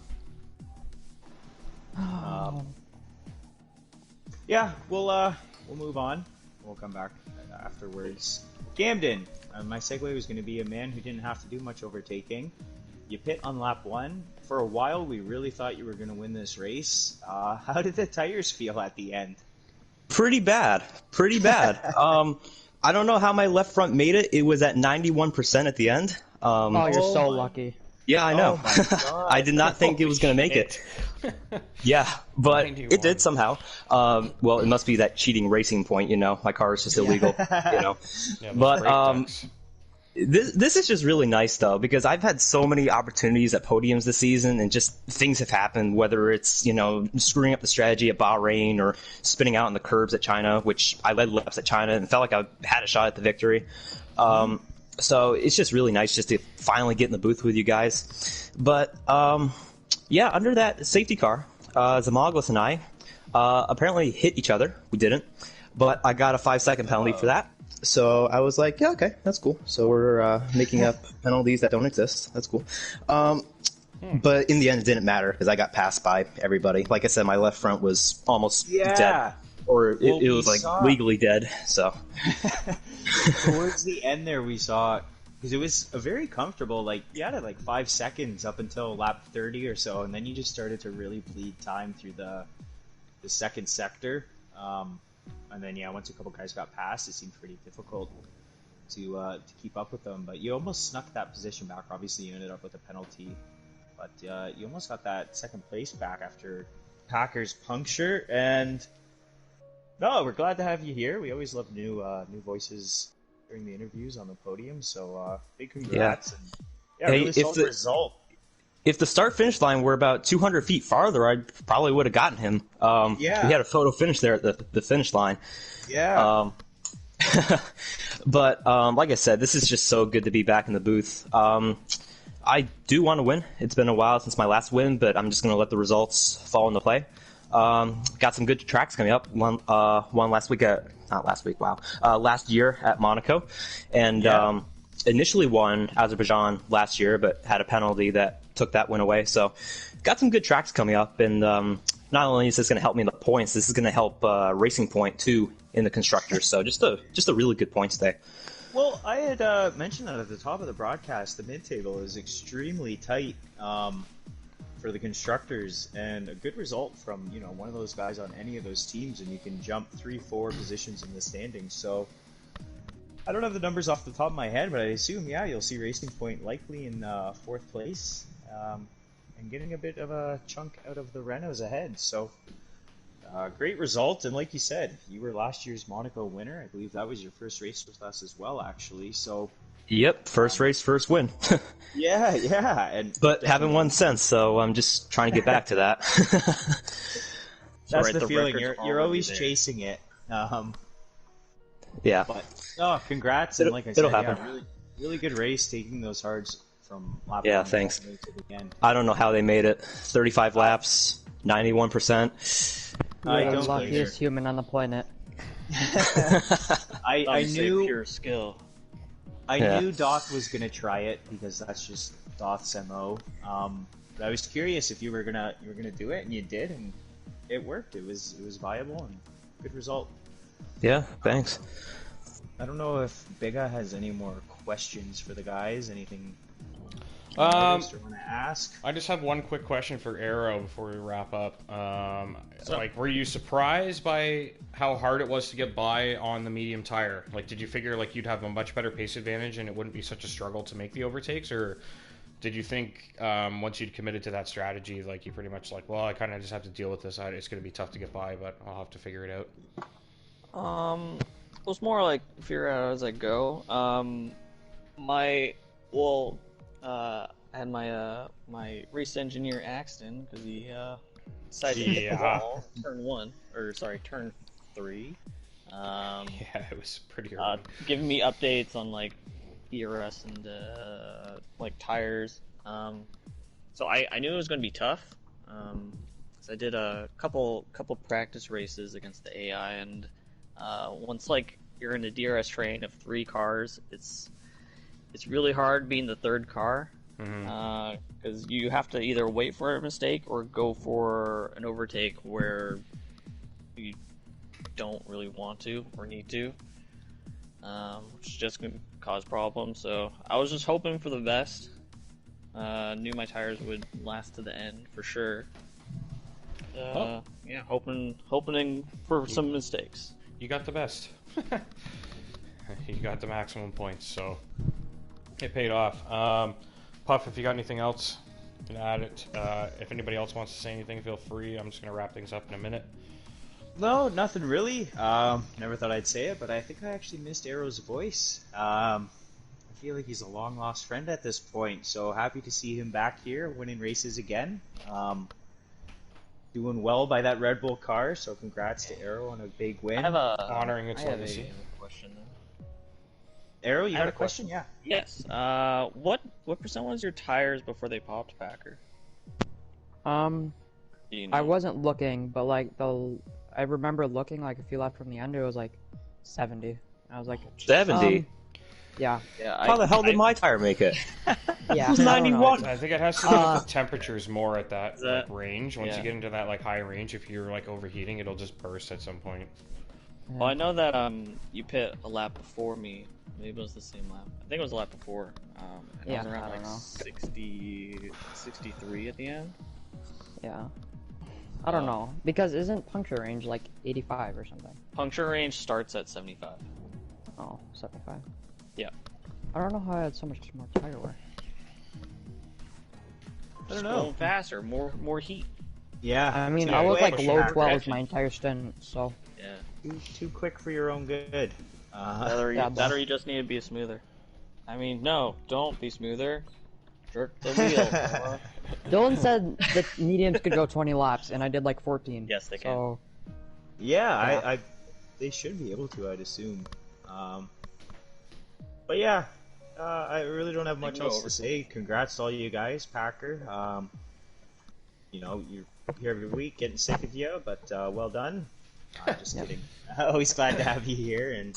Speaker 2: Yeah, we'll move on. We'll come back afterwards. Camden, my segue was going to be a man who didn't have to do much overtaking. You pit on lap 1. For a while, we really thought you were going to win this race. How did the tires feel at the end?
Speaker 3: Pretty bad. Pretty bad. I don't know how my left front made it. It was at 91% at the end.
Speaker 5: Oh, you're so lucky.
Speaker 3: Yeah, I know. I did not think it was going to make it. Yeah, but it did somehow. Well, it must be that cheating racing point, you know. My car is just illegal, you know.
Speaker 1: Yeah,
Speaker 3: but this is just really nice, though, because I've had so many opportunities at podiums this season, and just things have happened, whether it's, you know, screwing up the strategy at Bahrain or spinning out in the curbs at China, which I led laps at China and felt like I had a shot at the victory. So it's just really nice just to finally get in the booth with you guys. But, yeah, under that safety car, Zamoglis and I apparently hit each other. We didn't. But I got a 5-second penalty for that. So I was like, yeah, okay, that's cool. So we're making up penalties that don't exist. That's cool. But in the end, it didn't matter because I got passed by everybody. Like I said, my left front was almost dead. Or it was like legally dead. So
Speaker 2: towards the end there, we saw, because it was a very comfortable, like, you had it like 5 seconds up until lap 30 or so, and then you just started to really bleed time through the second sector. And then, yeah, once a couple guys got past, it seemed pretty difficult to keep up with them. But you almost snuck that position back. Obviously, you ended up with a penalty. But you almost got that second place back after Packers puncture. And, no, we're glad to have you here. We always love new voices during the interviews on the podium. So, big congrats.
Speaker 3: Yeah.
Speaker 2: And, yeah, really solid result.
Speaker 3: If the start-finish line were about 200 feet farther, I probably would have gotten him.
Speaker 2: Yeah.
Speaker 3: We had a photo finish there at the finish line.
Speaker 2: Yeah.
Speaker 3: But like I said, this is just so good to be back in the booth. I do want to win. It's been a while since my last win, but I'm just going to let the results fall into play. Got some good tracks coming up. One last week last year at Monaco. And initially won Azerbaijan last year, but had a penalty that took that win away. So got some good tracks coming up, and not only is this going to help me in the points, this is going to help Racing Point too in the constructors. So just a really good points day.
Speaker 2: Well, I had mentioned that at the top of the broadcast. The mid-table is extremely tight for the constructors, and a good result from one of those guys on any of those teams, and you can jump 3-4 positions in the standings. So I don't have the numbers off the top of my head, but I assume, yeah, you'll see Racing Point likely in 4th place, and getting a bit of a chunk out of the Renaults ahead. So, great result, and like you said, you were last year's Monaco winner. I believe that was your first race with us as well, actually. So,
Speaker 3: yep, first race, first win.
Speaker 2: yeah,
Speaker 3: but haven't won since, so I'm just trying to get back to that.
Speaker 2: That's the feeling. You're always chasing it.
Speaker 3: Yeah.
Speaker 2: But congrats, and like I said, yeah, really good race, taking those hards from lap 1
Speaker 3: thanks.
Speaker 2: to the end.
Speaker 3: I don't know how they made it. 35 laps, 91%.
Speaker 5: You're the luckiest human on the planet.
Speaker 2: I knew
Speaker 4: pure skill.
Speaker 2: I knew Doth was gonna try it because that's just Doth's MO. But I was curious if you were gonna do it, and you did, and it worked. It was viable and good result.
Speaker 3: Yeah, thanks.
Speaker 2: I don't know if Bigga has any more questions for the guys. Anything you want to ask?
Speaker 1: I just have one quick question for Arrow before we wrap up. Were you surprised by how hard it was to get by on the medium tire? Like, did you figure you'd have a much better pace advantage and it wouldn't be such a struggle to make the overtakes, or did you think once you'd committed to that strategy, you pretty much well, I kind of just have to deal with this. It's going to be tough to get by, but I'll have to figure it out.
Speaker 4: It was more like figure out as I go. I had my race engineer Axton because he decided to hit the wall turn 3.
Speaker 1: Yeah, it was pretty early.
Speaker 4: Giving me updates on ERS and tires. So I knew it was going to be tough. So I did a couple practice races against the AI, and once like you're in a DRS train of 3 cars, it's really hard being the third car, because you have to either wait for a mistake or go for an overtake where you don't really want to or need to, which is just going to cause problems. So I was just hoping for the best. Knew my tires would last to the end for sure. Yeah, hoping for some mistakes.
Speaker 1: You got the best. You got the maximum points, so it paid off. Puff, if you got anything else, you can add it. If anybody else wants to say anything, feel free. I'm just going to wrap things up in a minute.
Speaker 2: No, nothing really. Never thought I'd say it, but I think I actually missed Arrow's voice. I feel like he's a long-lost friend at this point, so happy to see him back here, winning races again. Doing well by that Red Bull car, so congrats to Arrow on a big win.
Speaker 1: Honoring its legacy.
Speaker 4: Question then.
Speaker 2: Arrow, you got a question? Yeah.
Speaker 4: Yes. What percent was your tires before they popped, Packer?
Speaker 5: Do
Speaker 4: you know?
Speaker 5: I wasn't looking, but like I remember looking like if you left from the end, it was like 70. I was like
Speaker 3: 70.
Speaker 5: Yeah.
Speaker 3: How the hell did my tire make it?
Speaker 5: Yeah.
Speaker 3: It was
Speaker 5: I don't know.
Speaker 3: 91.
Speaker 1: I think it has to do with the temperatures more at that like, range. Once
Speaker 4: yeah.
Speaker 1: you get into that like high range, if you're like overheating, it'll just burst at some point.
Speaker 4: Well, I know that you pit a lap before me. Maybe it was the same lap. I think it was a lap before. And I was around like 63 at the end.
Speaker 5: Yeah. I don't know, because isn't puncture range like 85 or something?
Speaker 4: Puncture range starts at 75.
Speaker 5: Oh, 75.
Speaker 4: Yeah.
Speaker 5: I don't know how I had so much more tire wear.
Speaker 2: I don't know.
Speaker 4: Going faster, more heat.
Speaker 2: Yeah.
Speaker 5: I mean,
Speaker 1: Yeah,
Speaker 5: I was like
Speaker 1: pushing
Speaker 5: low
Speaker 1: hard
Speaker 5: 12s
Speaker 1: traction.
Speaker 5: my entire stint, so.
Speaker 4: Yeah.
Speaker 2: Too quick for your own good.
Speaker 4: That or you just need to be smoother. I mean, no, don't be smoother. Jerk the wheel.
Speaker 5: Dylan said that mediums could go 20 laps, and I did like 14.
Speaker 4: Yes, they can.
Speaker 5: So,
Speaker 2: Yeah, I they should be able to, I'd assume. But yeah, I really don't have much else to say. Congrats to all you guys, Packer. You know, you're here every week, getting sick of you, but well done. Just kidding. Always glad to have you here, and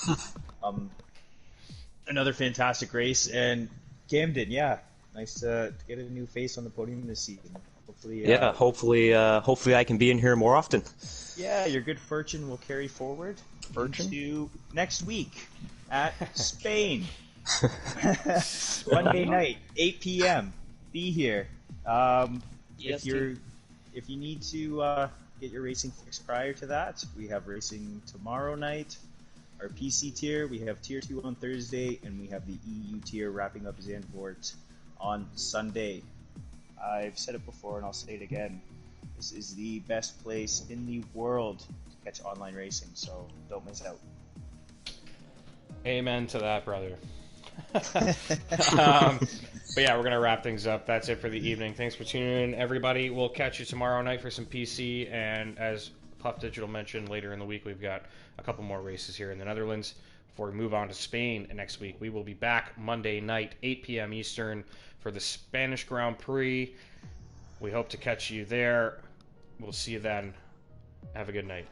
Speaker 2: another fantastic race. And Camden, yeah, nice to get a new face on the podium this season. Hopefully,
Speaker 3: Hopefully I can be in here more often.
Speaker 2: yeah, your good fortune will carry forward into next week at Spain. Monday night, 8 p.m. Be here. If you need to get your racing fixed prior to that, we have racing tomorrow night. Our PC tier, we have tier 2 on Thursday, and we have the EU tier wrapping up Zandvoort on Sunday. I've said it before and I'll say it again. This is the best place in the world to catch online racing, so don't miss out.
Speaker 1: Amen to that, brother. But yeah, we're going to wrap things up. That's it for the evening. Thanks for tuning in, everybody. We'll catch you tomorrow night for some PC, and as Puff Digital mentioned, later in the week we've got a couple more races here in the Netherlands before we move on to Spain next week. We will be back Monday night, 8 p.m. Eastern, for the Spanish Grand Prix. We hope to catch you there. We'll see you then. Have a good night.